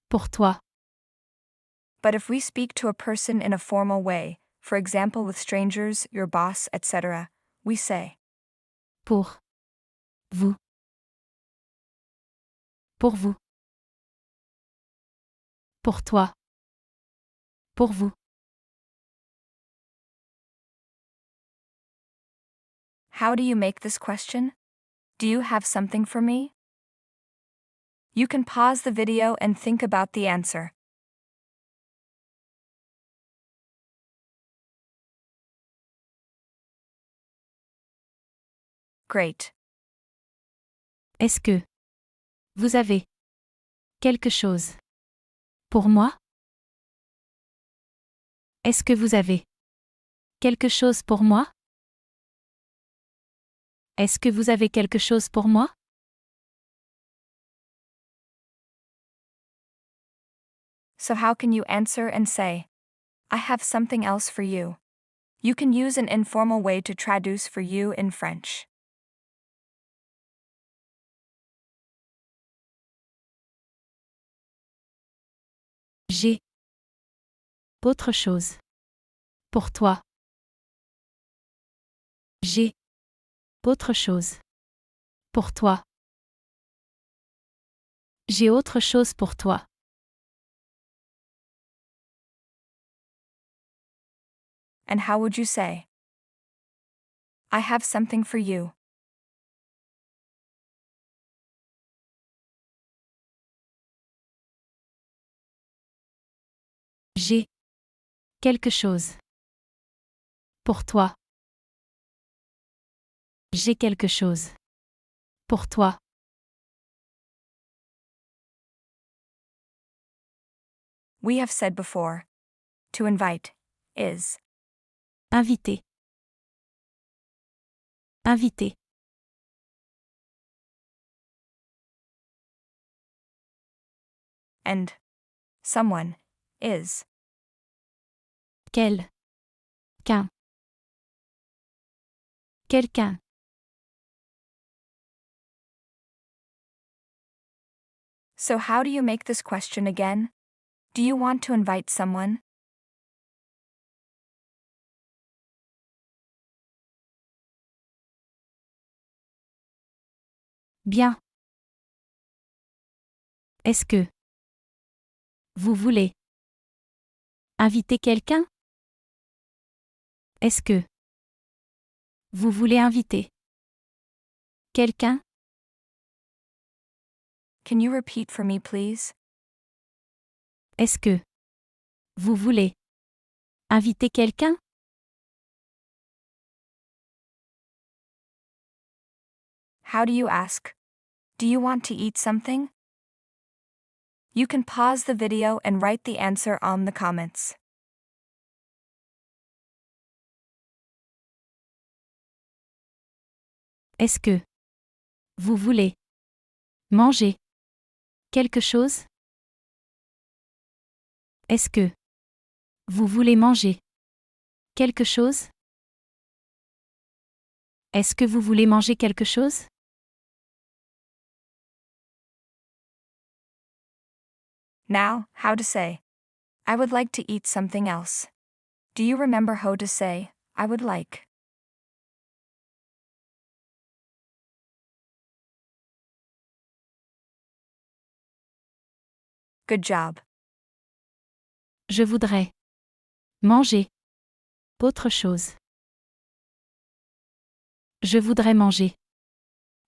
Pour toi.
But if we speak to a person in a formal way, for example with strangers, your boss, etc., we say.
Pour vous. Pour vous. Pour toi. Pour vous.
How do you make this question? Do you have something for me? You can pause the video and think about the answer. Great.
Est-ce que vous avez quelque chose pour moi? Est-ce que vous avez quelque chose pour moi? Est-ce que vous avez quelque chose pour moi?
So how can you answer and say, I have something else for you? You can use an informal way to traduce for you in French.
J'ai autre chose pour toi. J'ai autre chose pour toi. J'ai autre chose pour toi.
And how would you say, I have something for you?
J'ai quelque chose pour toi. J'ai quelque chose pour toi.
We have said before, to invite is.
Invité. Invité.
And someone is.
Quel. Qu'un. Quelqu'un.
So how do you make this question again? Do you want to invite someone?
Bien. Est-ce que vous voulez inviter quelqu'un? Est-ce que vous voulez inviter quelqu'un?
Can you repeat for me, please?
Est-ce que vous voulez inviter quelqu'un?
How do you ask? Do you want to eat something? You can pause the video and write the answer on the comments.
Est-ce que vous voulez manger quelque chose? Est-ce que vous voulez manger quelque chose? Est-ce que vous voulez manger quelque chose?
Now, how to say, I would like to eat something else. Do you remember how to say, I would like? Good job.
Je voudrais manger autre chose. Je voudrais manger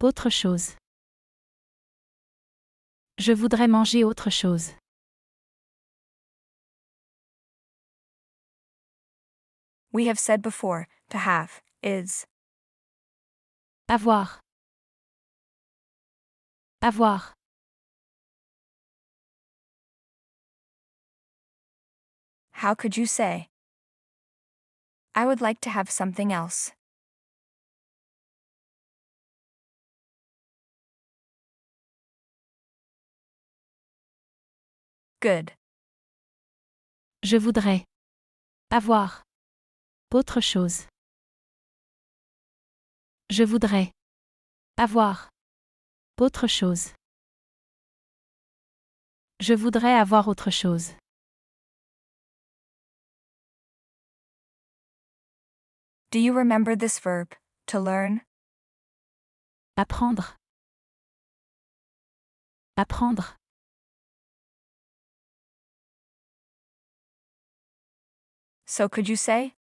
autre chose. Je voudrais manger autre chose.
We have said before, to have is.
Avoir. Avoir.
How could you say, I would like to have something else? Good.
Je voudrais avoir autre chose. Je voudrais avoir autre chose. Je voudrais avoir autre chose.
Do you remember this verb, to learn?
Apprendre. Apprendre.
So could you say,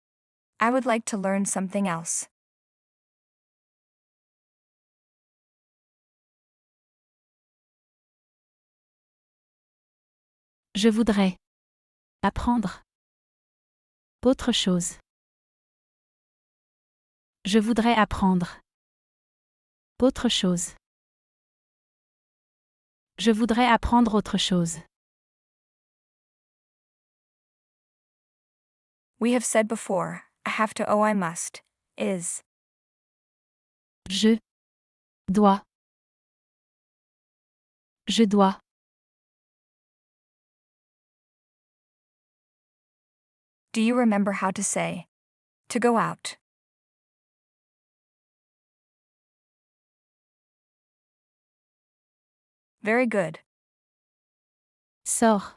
I would like to learn something else?
Je voudrais apprendre autre chose. Je voudrais apprendre Autre chose. Je voudrais apprendre autre chose.
We have said before, I have to, I must, is.
Je dois. Je dois.
Do you remember how to say, to go out? Very good.
Sors.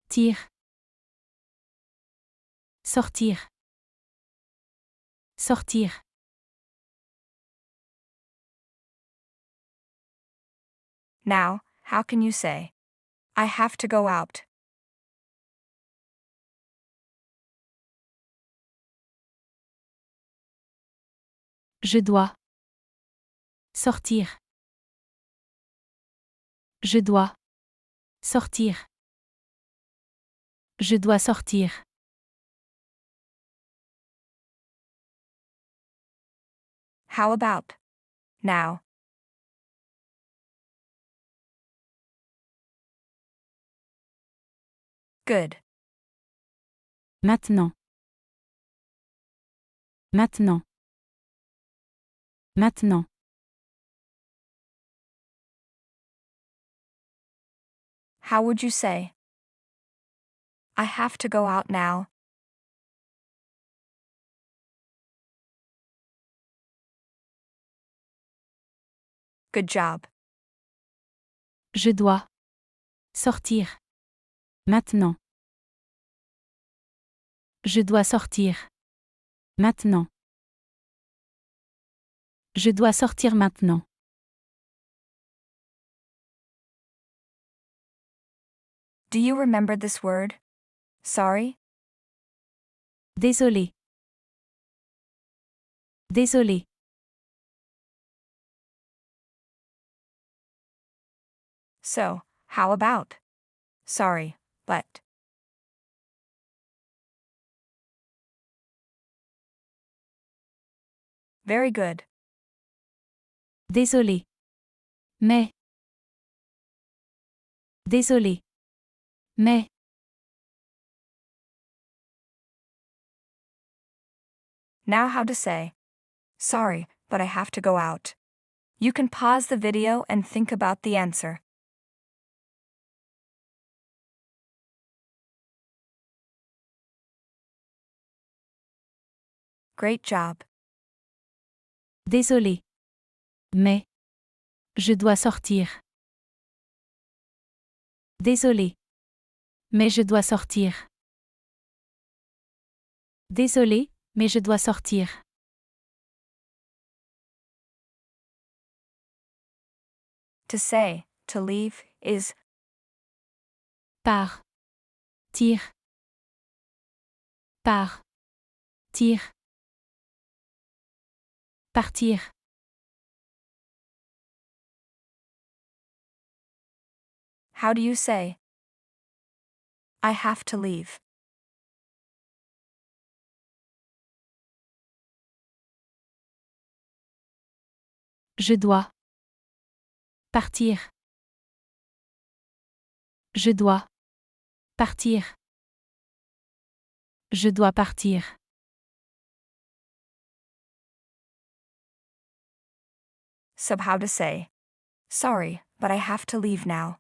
Tire. Sortir. Sortir.
Now, how can you say, I have to go out?
Je dois. Sortir. Je dois. Sortir. Je dois sortir.
How about now? Good.
Maintenant. Maintenant. Maintenant.
How would you say, I have to go out now? Good job.
Je dois. Sortir. Maintenant. Je dois sortir. Maintenant. Je dois sortir maintenant.
Do you remember this word? Sorry?
Désolé. Désolé.
So, how about, sorry, but. Very good.
Désolé. Mais. Désolé. Mais.
Now how to say, sorry, but I have to go out. You can pause the video and think about the answer. Great job.
Désolé. Mais. Je dois sortir. Désolé. Mais je dois sortir. Désolé, mais je dois sortir.
To say, to leave, is.
Par. Tire. Par. Tire. Partir.
How do you say, I have to leave?
Je dois. Partir. Je dois. Partir. Je dois partir.
So how to say, sorry, but I have to leave now.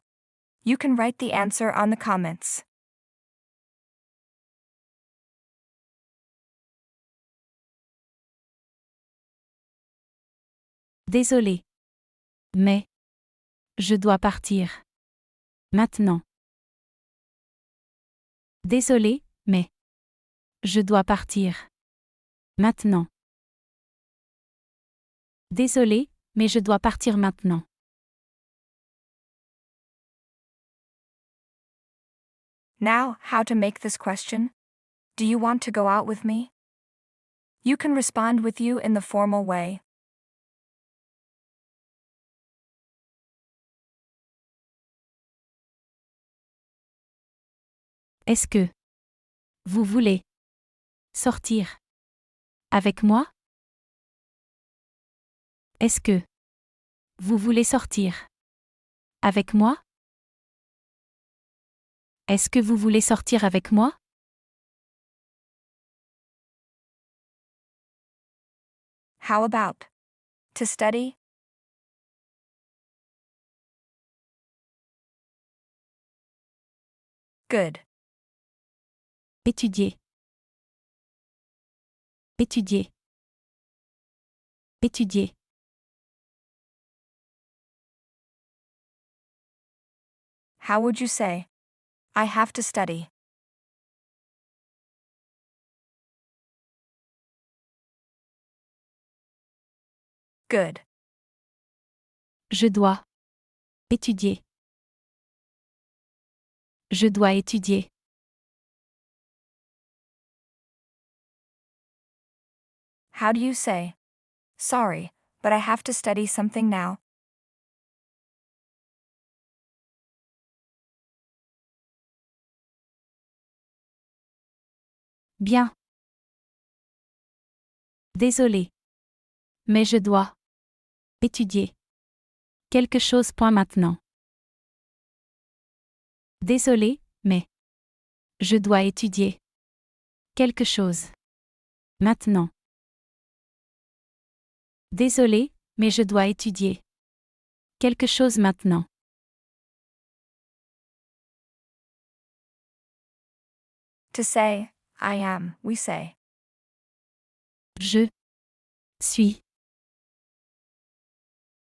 You can write the answer on the comments.
Désolé. Mais. Je dois partir. Maintenant. Désolé, mais. Je dois partir. Maintenant. Désolé, mais je dois partir maintenant.
Now, how to make this question? Do you want to go out with me? You can respond with you in the formal way.
Est-ce que vous voulez sortir avec moi? Est-ce que Vous voulez sortir avec moi? Est-ce que vous voulez sortir avec moi?
How about? To study? Good.
Étudier. Étudier. Étudier.
How would you say? I have to study. Good.
Je dois. Étudier. Je dois étudier.
How do you say? Sorry, but I have to study something now.
Bien. Désolé. Mais je dois. Étudier. Quelque chose. Point maintenant. Désolé, mais. Je dois étudier. Quelque chose. Maintenant. Désolé, mais je dois étudier. Quelque chose maintenant.
To say, I am, we say.
Je suis.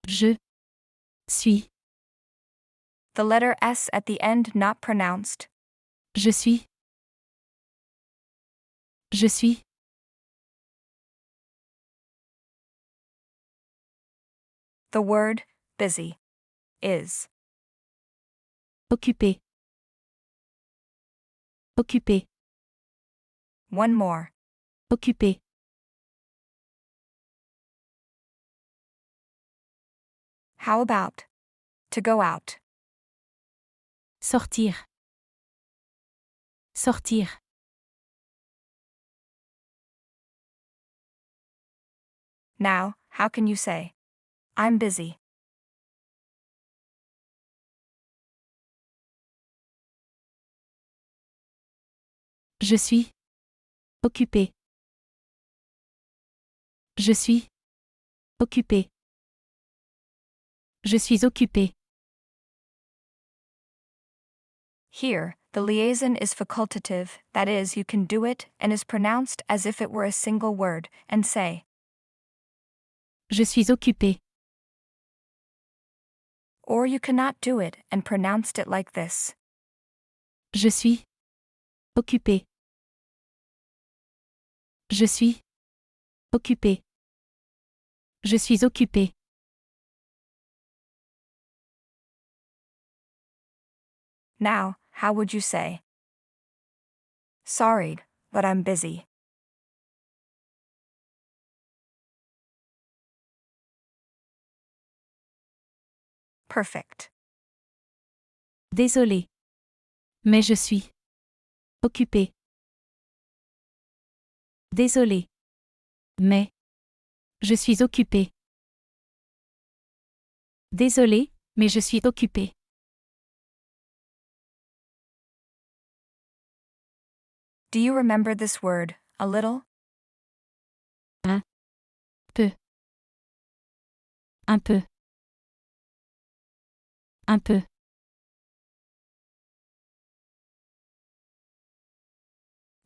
Je suis.
The letter S at the end not pronounced.
Je suis. Je suis.
The word, busy, is.
Occupé. Occupé.
One more.
Occupé.
How about? To go out.
Sortir. Sortir.
Now, how can you say? I'm busy.
Je suis. Occupé. Je suis. Occupé. Je suis occupé.
Here, the liaison is facultative, that is, you can do it, and is pronounced as if it were a single word, and say.
Je suis occupé.
Or you cannot do it and pronounced it like this.
Je suis. Occupé. Je suis. Occupé. Je suis occupé.
Now, how would you say? Sorry, but I'm busy. Perfect.
Désolé. Mais je suis. Occupé. Désolé. Mais. Je suis occupé. Désolé, mais je suis occupé.
Do you remember this word, a little?
Un peu. Un peu. Un peu.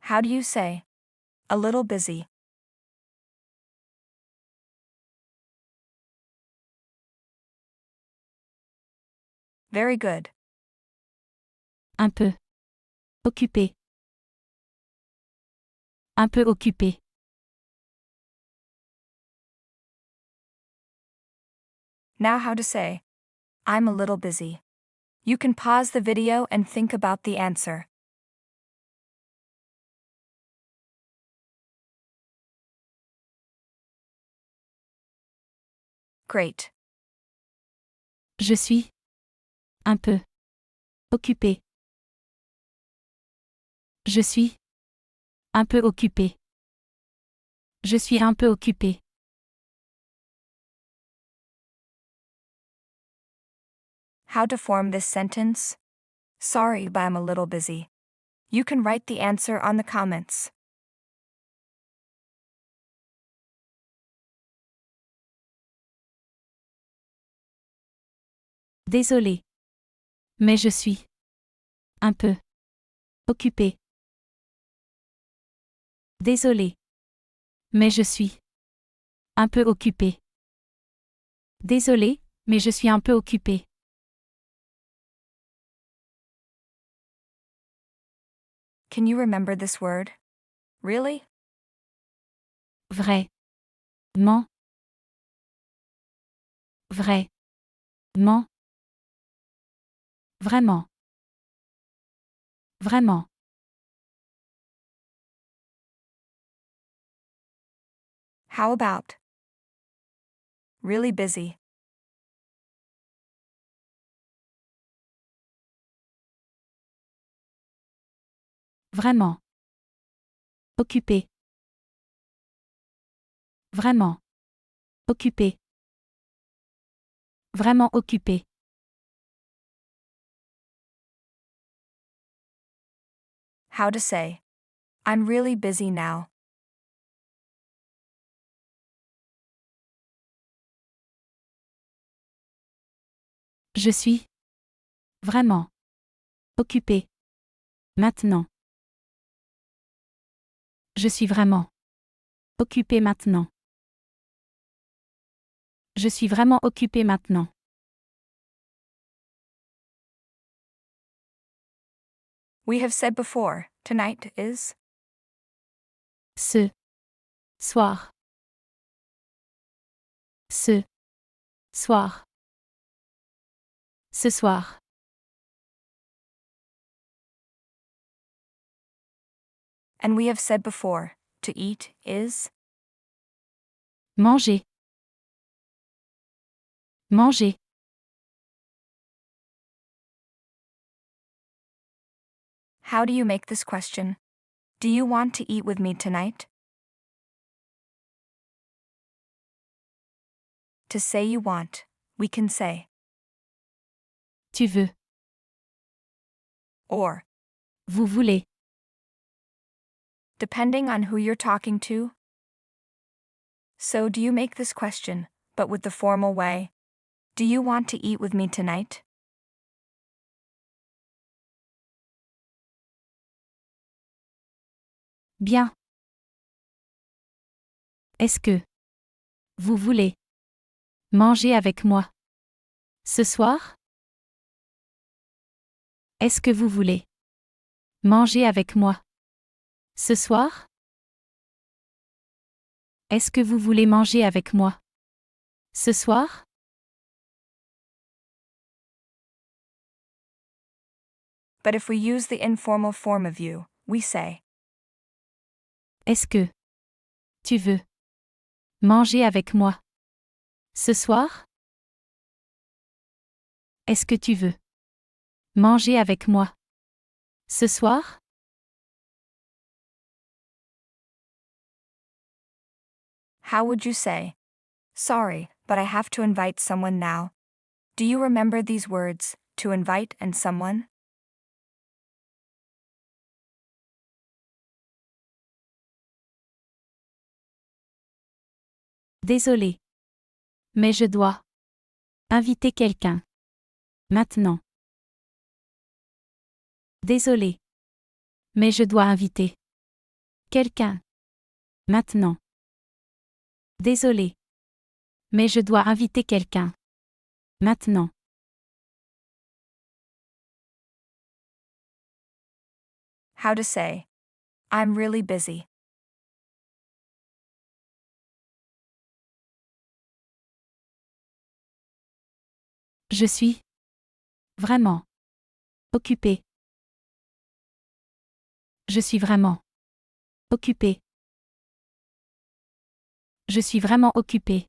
How do you say? A little busy. Very good.
Un peu. Occupé. Un peu occupé.
Now how to say? I'm a little busy. You can pause the video and think about the answer. Great.
Je suis. Un peu. Occupé. Je suis. Un peu occupé. Je suis un peu occupé.
How to form this sentence? Sorry, but I'm a little busy. You can write the answer on the comments.
Désolé. Mais je suis un peu occupé. Désolé. Mais je suis un peu occupé. Désolé, mais je suis un peu occupé.
Can you remember this word? Really?
Vrai. Ment. Vrai. Ment. Vraiment. Vraiment.
How about? Really busy.
Vraiment. Occupé. Vraiment. Occupé. Vraiment occupé.
How to say? I'm really busy now.
Je suis vraiment occupé. Maintenant. Je suis vraiment occupé maintenant. Je suis vraiment occupé maintenant.
We have said before, tonight is.
Ce soir. Ce soir. Ce soir.
And we have said before, to eat is.
Manger. Manger.
How do you make this question? Do you want to eat with me tonight? To say you want, we can say,
Tu veux.
or,
Vous voulez.
depending on who you're talking to. So do you make this question, but with the formal way? Do you want to eat with me tonight?
Bien. Est-ce que vous voulez manger avec moi ce soir? Est-ce que vous voulez manger avec moi ce soir? Est-ce que vous voulez manger avec moi ce soir?
But if we use the informal form of you, we say,
Est-ce que tu veux manger avec moi ce soir? Est-ce que tu veux manger avec moi ce soir?
how would you say? Sorry, but I have to invite someone now. Do you remember these words, to invite and someone?
Désolé. Mais je dois inviter quelqu'un. Maintenant. Désolé. Mais je dois inviter quelqu'un. Maintenant. Désolé. Mais je dois inviter quelqu'un. Maintenant.
How to say, I'm really busy.
Je suis vraiment occupé. Je suis vraiment occupé. Je suis vraiment occupé.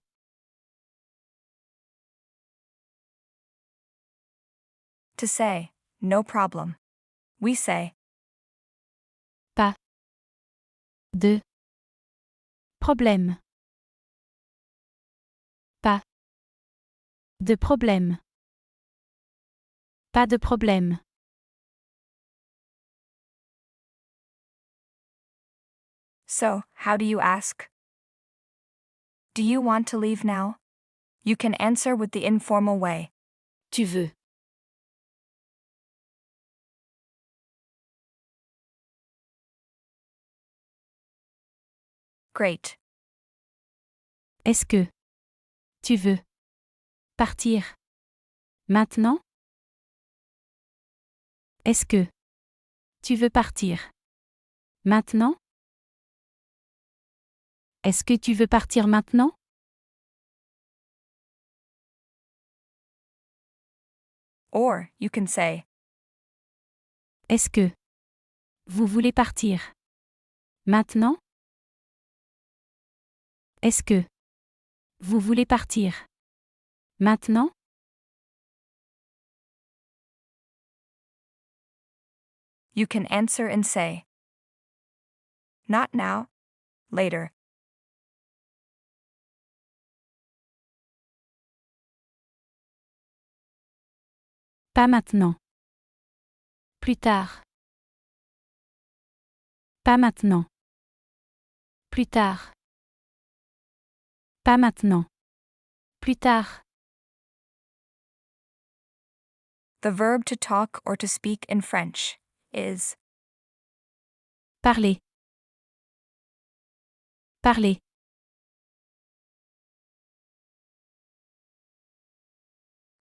To say, no problem. We say,
Pas de problème. Pas de problème. Pas de problème.
So, how do you ask? Do you want to leave now? You can answer with the informal way.
Tu veux.
Great.
Est-ce que tu veux partir maintenant? Est-ce que tu veux partir maintenant? Est-ce que tu veux partir maintenant?
Or, you can say,
Est-ce que vous voulez partir maintenant? Est-ce que vous voulez partir maintenant?
you can answer and say, not now, later.
Pas maintenant. Plus tard. Pas maintenant. Plus tard. Pas maintenant. Plus tard.
The verb to talk or to speak in French is
Parler. Parler.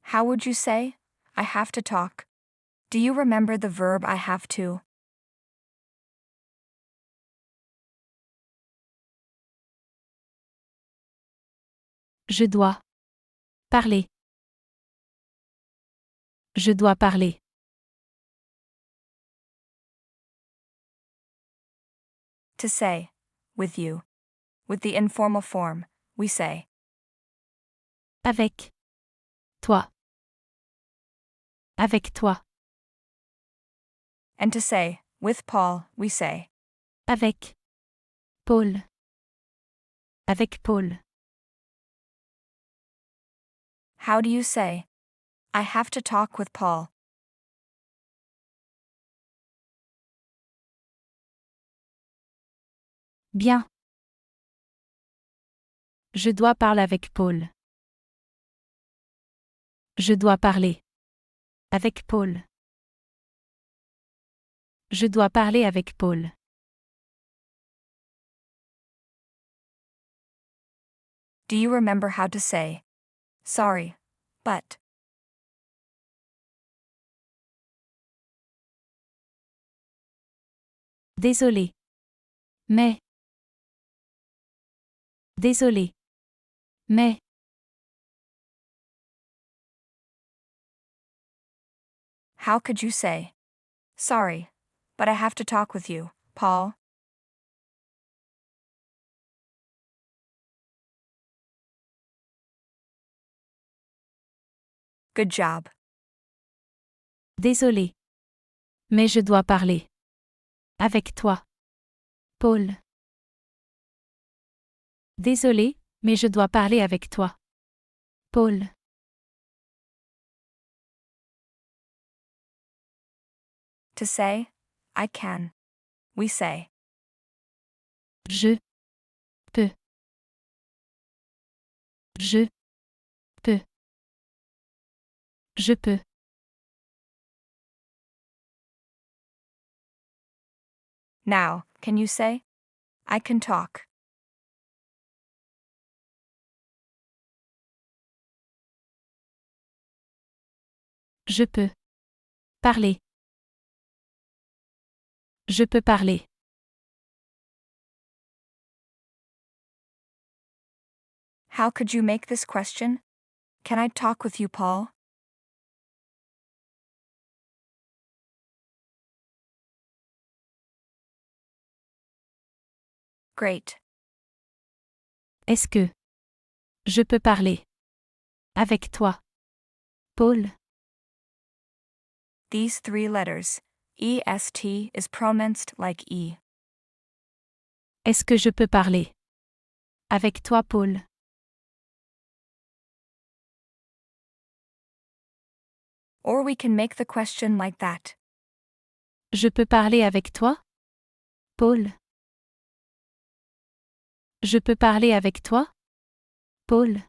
how would you say, I have to talk? Do you remember the verb I have to?
Je dois parler. Je dois parler.
To say, with you. With the informal form, we say,
Avec toi. Avec toi.
and to say, with Paul, we say,
Avec Paul. Avec Paul.
how do you say, I have to talk with Paul?
Bien. Je dois parler avec Paul. Je dois parler avec Paul. Je dois parler avec Paul.
Do you remember how to say, sorry, but?
Désolé. Mais. Désolé. Mais.
How could you say, sorry, but I have to talk with you, Paul? Good job.
Désolé. Mais je dois parler avec toi, Paul. Désolé, mais je dois parler avec toi, Paul.
To say, I can. We say,
Je peux. Je peux. Je peux.
now, can you say, I can talk?
Je peux parler. Je peux parler.
How could you make this question? Can I talk with you, Paul? Great.
Est-ce que je peux parler avec toi, Paul?
These three letters, EST, is pronounced like E.
Est-ce que je peux parler avec toi, Paul?
Or we can make the question like that.
Je peux parler avec toi? Paul. Je peux parler avec toi? Paul.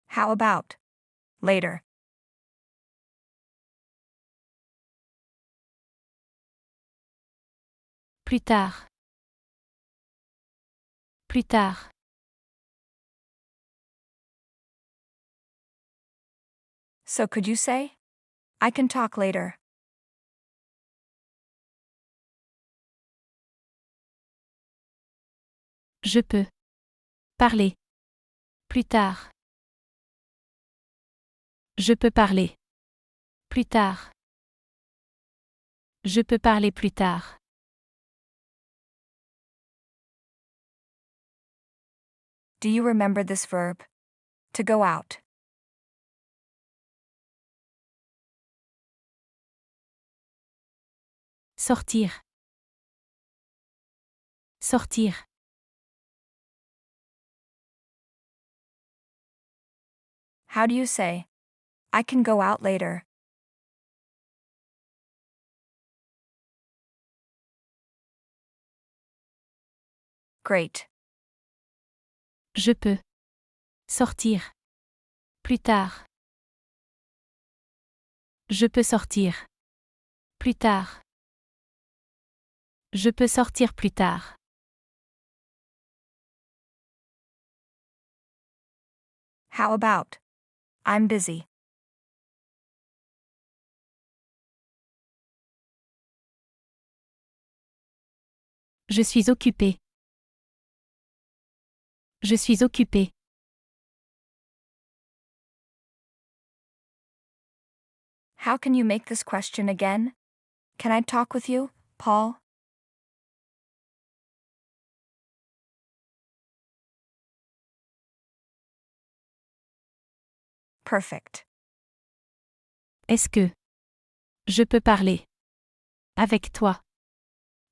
How about later?
Plus tard. Plus tard.
So could you say, I can talk later?
Je peux parler plus tard. Je peux parler plus tard. Je peux parler plus tard.
Do you remember this verb? To go out.
Sortir. Sortir.
How do you say, I can go out later? Great.
Je peux sortir plus tard. Je peux sortir plus tard. Je peux sortir plus tard.
How about, I'm busy.
Je suis occupé. Je suis occupé.
How can you make this question again? Can I talk with you, Paul? Perfect.
Est-ce que je peux parler avec toi,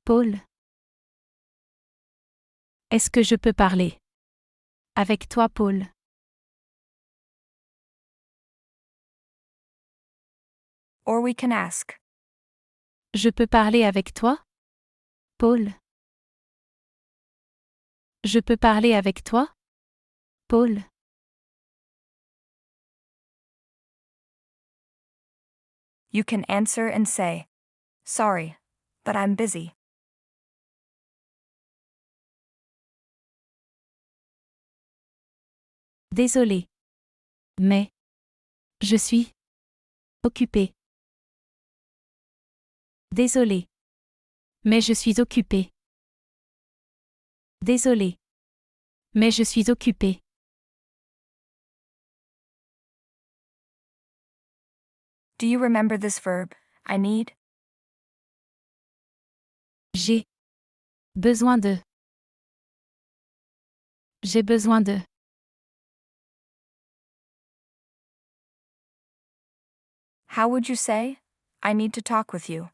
Paul? Est-ce que je peux parler avec toi, Paul?
Or we can ask,
Je peux parler avec toi, Paul? Je peux parler avec toi, Paul?
you can answer and say, sorry, but I'm busy.
Désolé. Mais je suis occupé. Désolé. Mais je suis occupé. Désolé. Mais je suis occupé.
Do you remember this verb, I need?
J'ai besoin de. J'ai besoin de.
How would you say, I need to talk with you?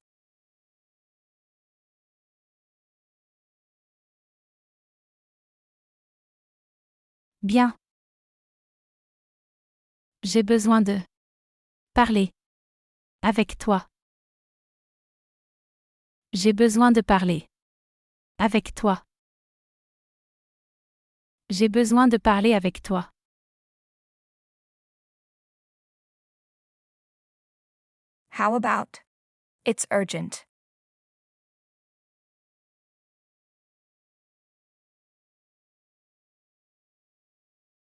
Bien. J'ai besoin de parler avec toi. J'ai besoin de parler avec toi. J'ai besoin de parler avec toi.
How about, it's urgent.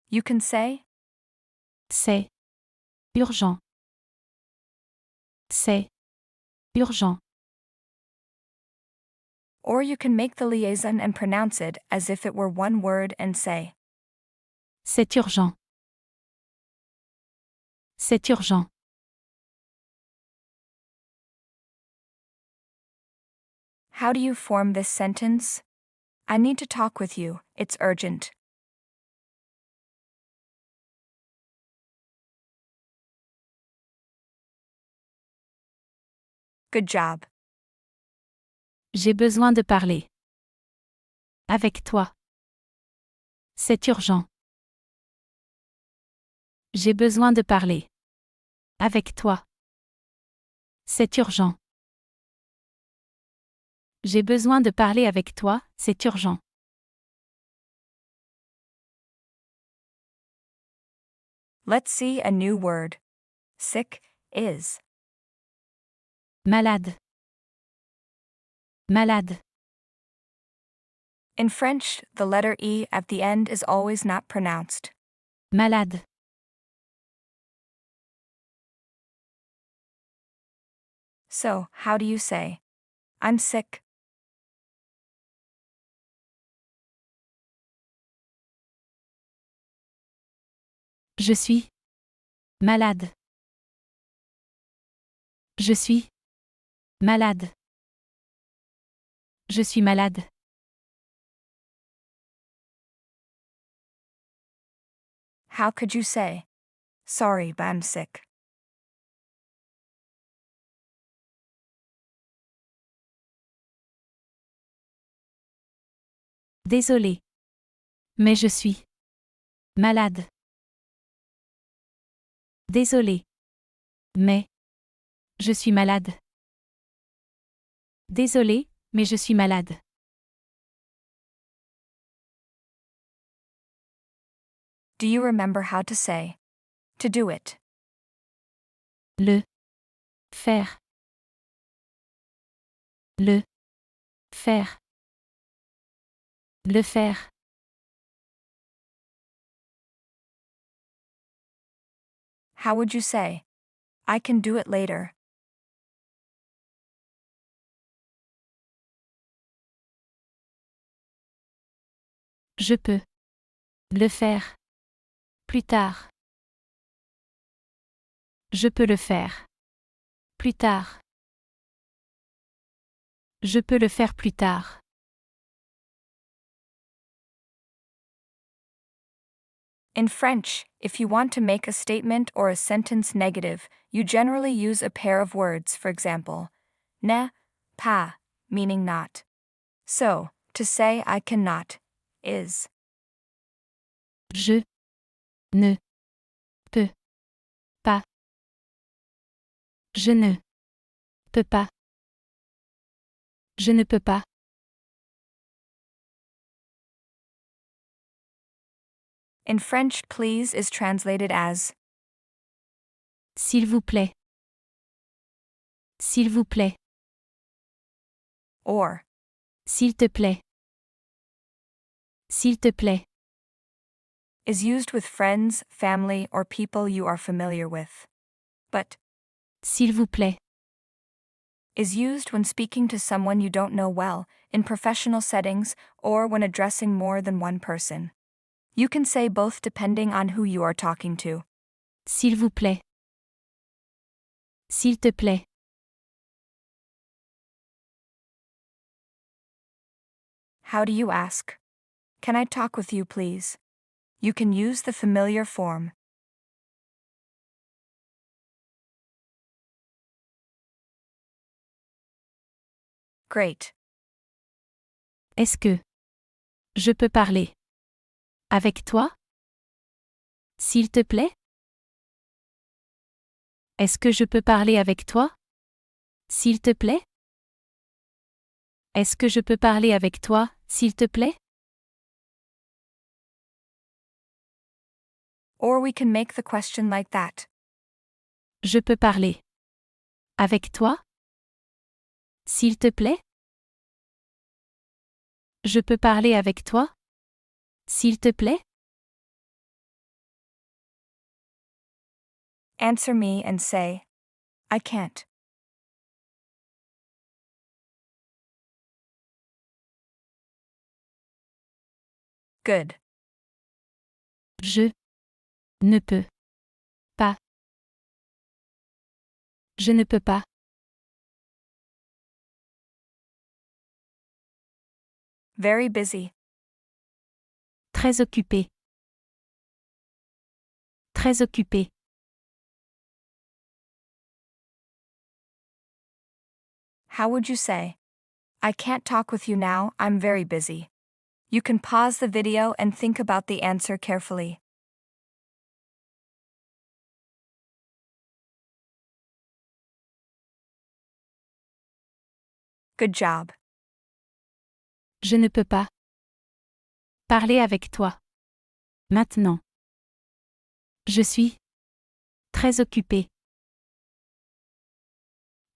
You can say,
C'est urgent. C'est urgent.
or you can make the liaison and pronounce it as if it were one word and say,
C'est urgent. C'est urgent.
how do you form this sentence? I need to talk with you, it's urgent. Good job.
J'ai besoin de parler avec toi. C'est urgent. J'ai besoin de parler. Avec toi. C'est urgent. J'ai besoin de parler avec toi, c'est urgent.
Let's see a new word. Sick is.
Malade. Malade.
In French, the letter E at the end is always not pronounced.
Malade.
So, how do you say, I'm sick?
Je suis malade. Je suis malade. Je suis malade.
How could you say, sorry, but I'm sick?
Désolé. Mais je suis malade. Désolé. Mais je suis malade. Désolé, mais je suis malade.
Do you remember how to say, to do it?
Le faire. Le faire. Le faire.
How would you say, I can do it later?
Je peux le faire plus tard. Je peux le faire plus tard. Je peux le faire plus tard.
In French, if you want to make a statement or a sentence negative, you generally use a pair of words, for example, ne, pas, meaning not. So, to say I cannot, is.
Je ne peux pas. Je ne peux pas. Je ne peux pas.
In French, please is translated as,
S'il vous plaît. S'il vous plaît.
or,
S'il te plaît. S'il te plaît.
is used with friends, family, or people you are familiar with. But,
S'il vous plaît.
is used when speaking to someone you don't know well, in professional settings, or when addressing more than one person. You can say both depending on who you are talking to.
S'il vous plaît. S'il te plaît.
How do you ask? Can I talk with you, please? You can use the familiar form. Great.
Est-ce que je peux parler avec toi? S'il te plaît? Est-ce que je peux parler avec toi? S'il te plaît? Est-ce que je peux parler avec toi, s'il te plaît?
Or we can make the question like that.
Je peux parler avec toi? S'il te plaît? Je peux parler avec toi? S'il te plaît?
Answer me and say, I can't. Good.
Je ne peux pas. Je ne peux pas.
Very busy.
Très occupé. Très occupé.
How would you say, I can't talk with you now, I'm very busy. You can pause the video and think about the answer carefully. Good job.
Je ne peux pas parler avec toi. Maintenant. Je suis très occupé.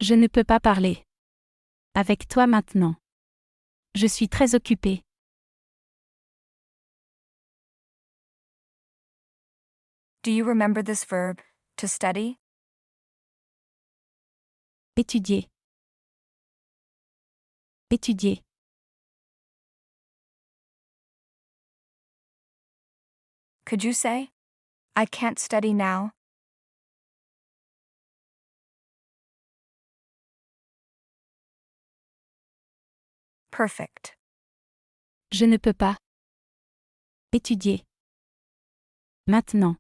Je ne peux pas parler avec toi maintenant. Je suis très occupé.
Do you remember this verb, to study?
Étudier. Étudier.
Could you say, I can't study now? Perfect.
Je ne peux pas étudier. Maintenant.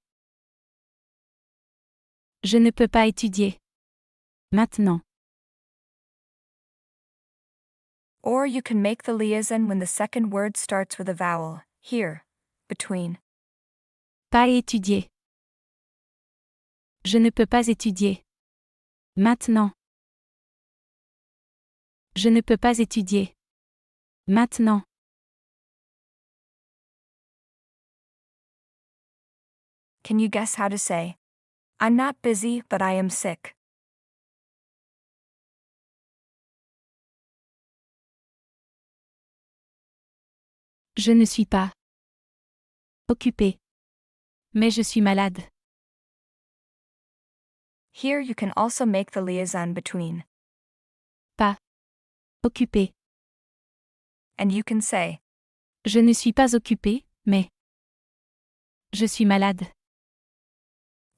Je ne peux pas étudier. Maintenant.
Or you can make the liaison when the second word starts with a vowel, here, between.
Pas étudier. Je ne peux pas étudier. Maintenant. Je ne peux pas étudier. Maintenant.
Can you guess how to say, I'm not busy, but I am sick?
Je ne suis pas occupé. Mais je suis malade.
Here you can also make the liaison between.
Pas occupé.
And you can say,
Je ne suis pas occupé, mais je suis malade.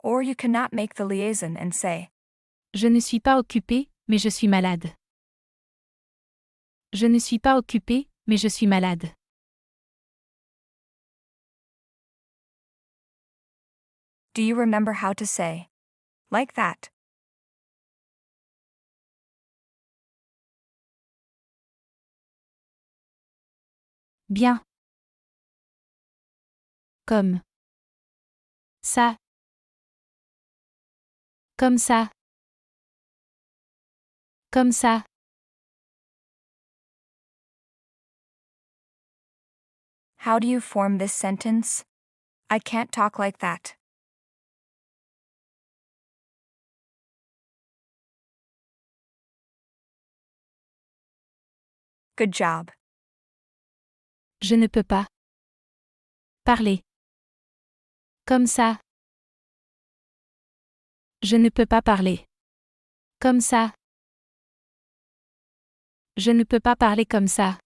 or you cannot make the liaison and say,
Je ne suis pas occupé, mais je suis malade. Je ne suis pas occupé, mais je suis malade.
do you remember how to say, like that?
Bien. Comme ça. Comme ça. Comme ça.
How do you form this sentence? I can't talk like that. Good job.
Je ne peux pas parler comme ça. Je ne peux pas parler comme ça. Je ne peux pas parler comme ça.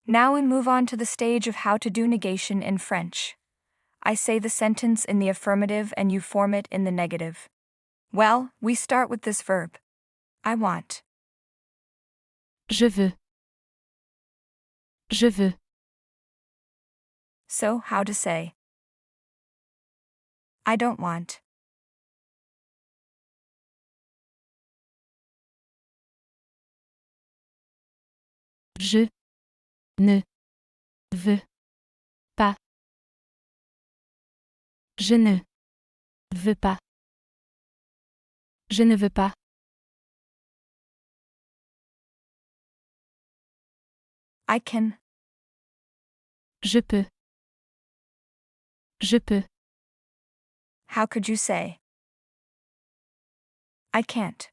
Now we move on to the stage of how to do negation in French. I say the sentence in the affirmative and you form it in the negative. Well, we start with this verb. I want.
Je veux. Je veux.
So, how to say, I don't want.
Je ne veux pas. Je ne veux pas. Je ne veux pas.
I can.
Je peux. Je peux.
How could you say, I can't?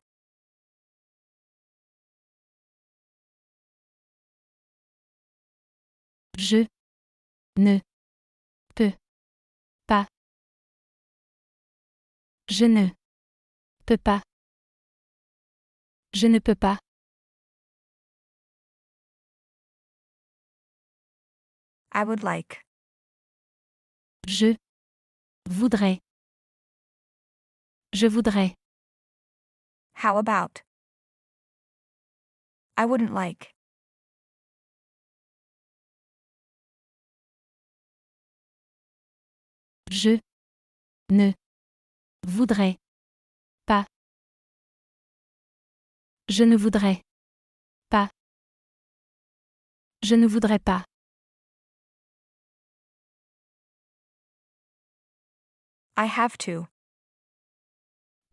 Je ne peux pas. Je ne peux pas. Je ne peux pas.
I would like.
Je voudrais. Je voudrais.
How about? I wouldn't like.
Je ne voudrais pas. Je ne voudrais pas. Je ne voudrais pas.
I have to.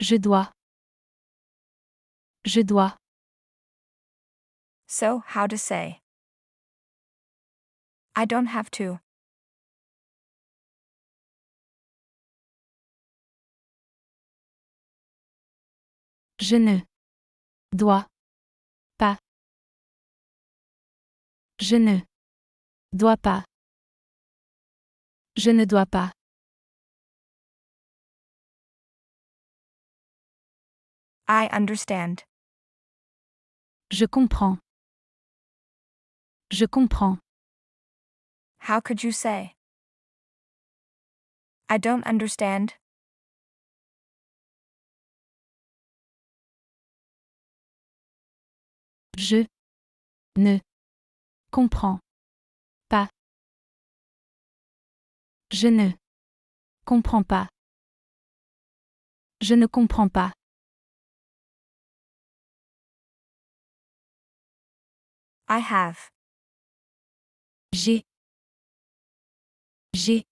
Je dois. Je dois.
So, how to say. I don't have to.
Je ne. Dois. Pas. Je ne. Dois pas. Je ne dois pas.
I understand.
Je comprends. Je comprends.
How could you say? I don't understand.
Je. Ne. Comprends. Pas. Je ne. Comprends pas. Je ne comprends pas.
I have.
J'ai. J'ai.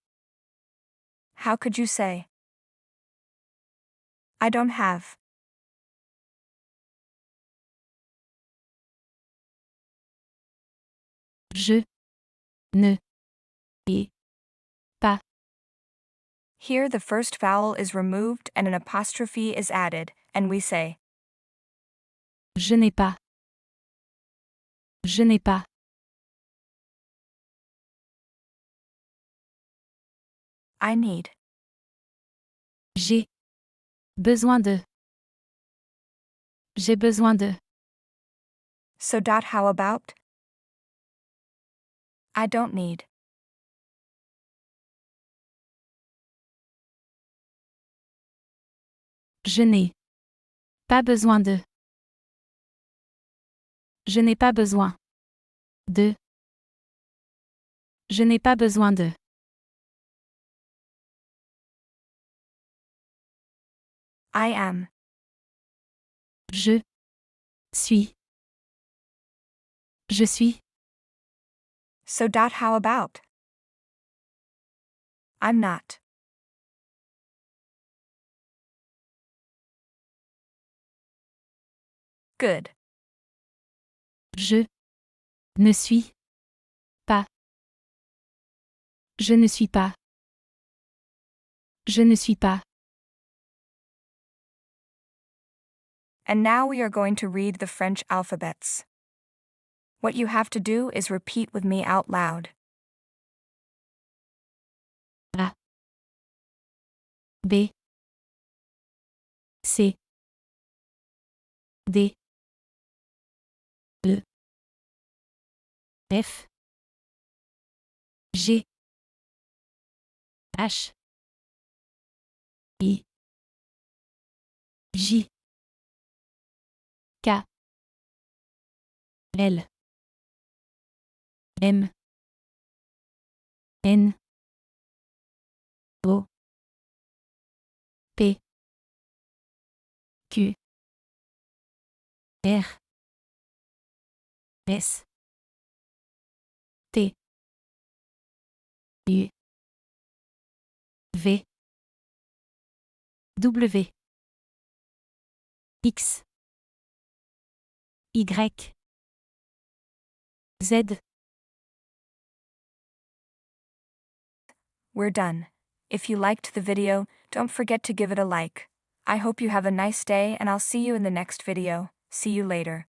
How could you say? I don't have.
Je. Ne. Et. Pas.
Here the first vowel is removed and an apostrophe is added, and we say,
Je n'ai pas. Je n'ai pas.
I need.
J'ai. Besoin de. J'ai besoin de.
So. How about? I don't need.
Je n'ai. Pas besoin de. Je n'ai pas besoin. De. Je n'ai pas besoin de.
I am.
Je. Suis. Je suis.
So. How about? I'm not. Good.
Je. Ne suis. Pas. Je ne suis pas. Je ne suis pas.
And now we are going to read the French alphabets. What you have to do is repeat with me out loud.
A. B. C. D. E. F. G. H. I. J. K. L. M. N. O. P. Q. R. S. T. U. V. W. X. Y. Z.
We're done. If you liked the video, don't forget to give it a like. I hope you have a nice day and I'll see you in the next video. See you later.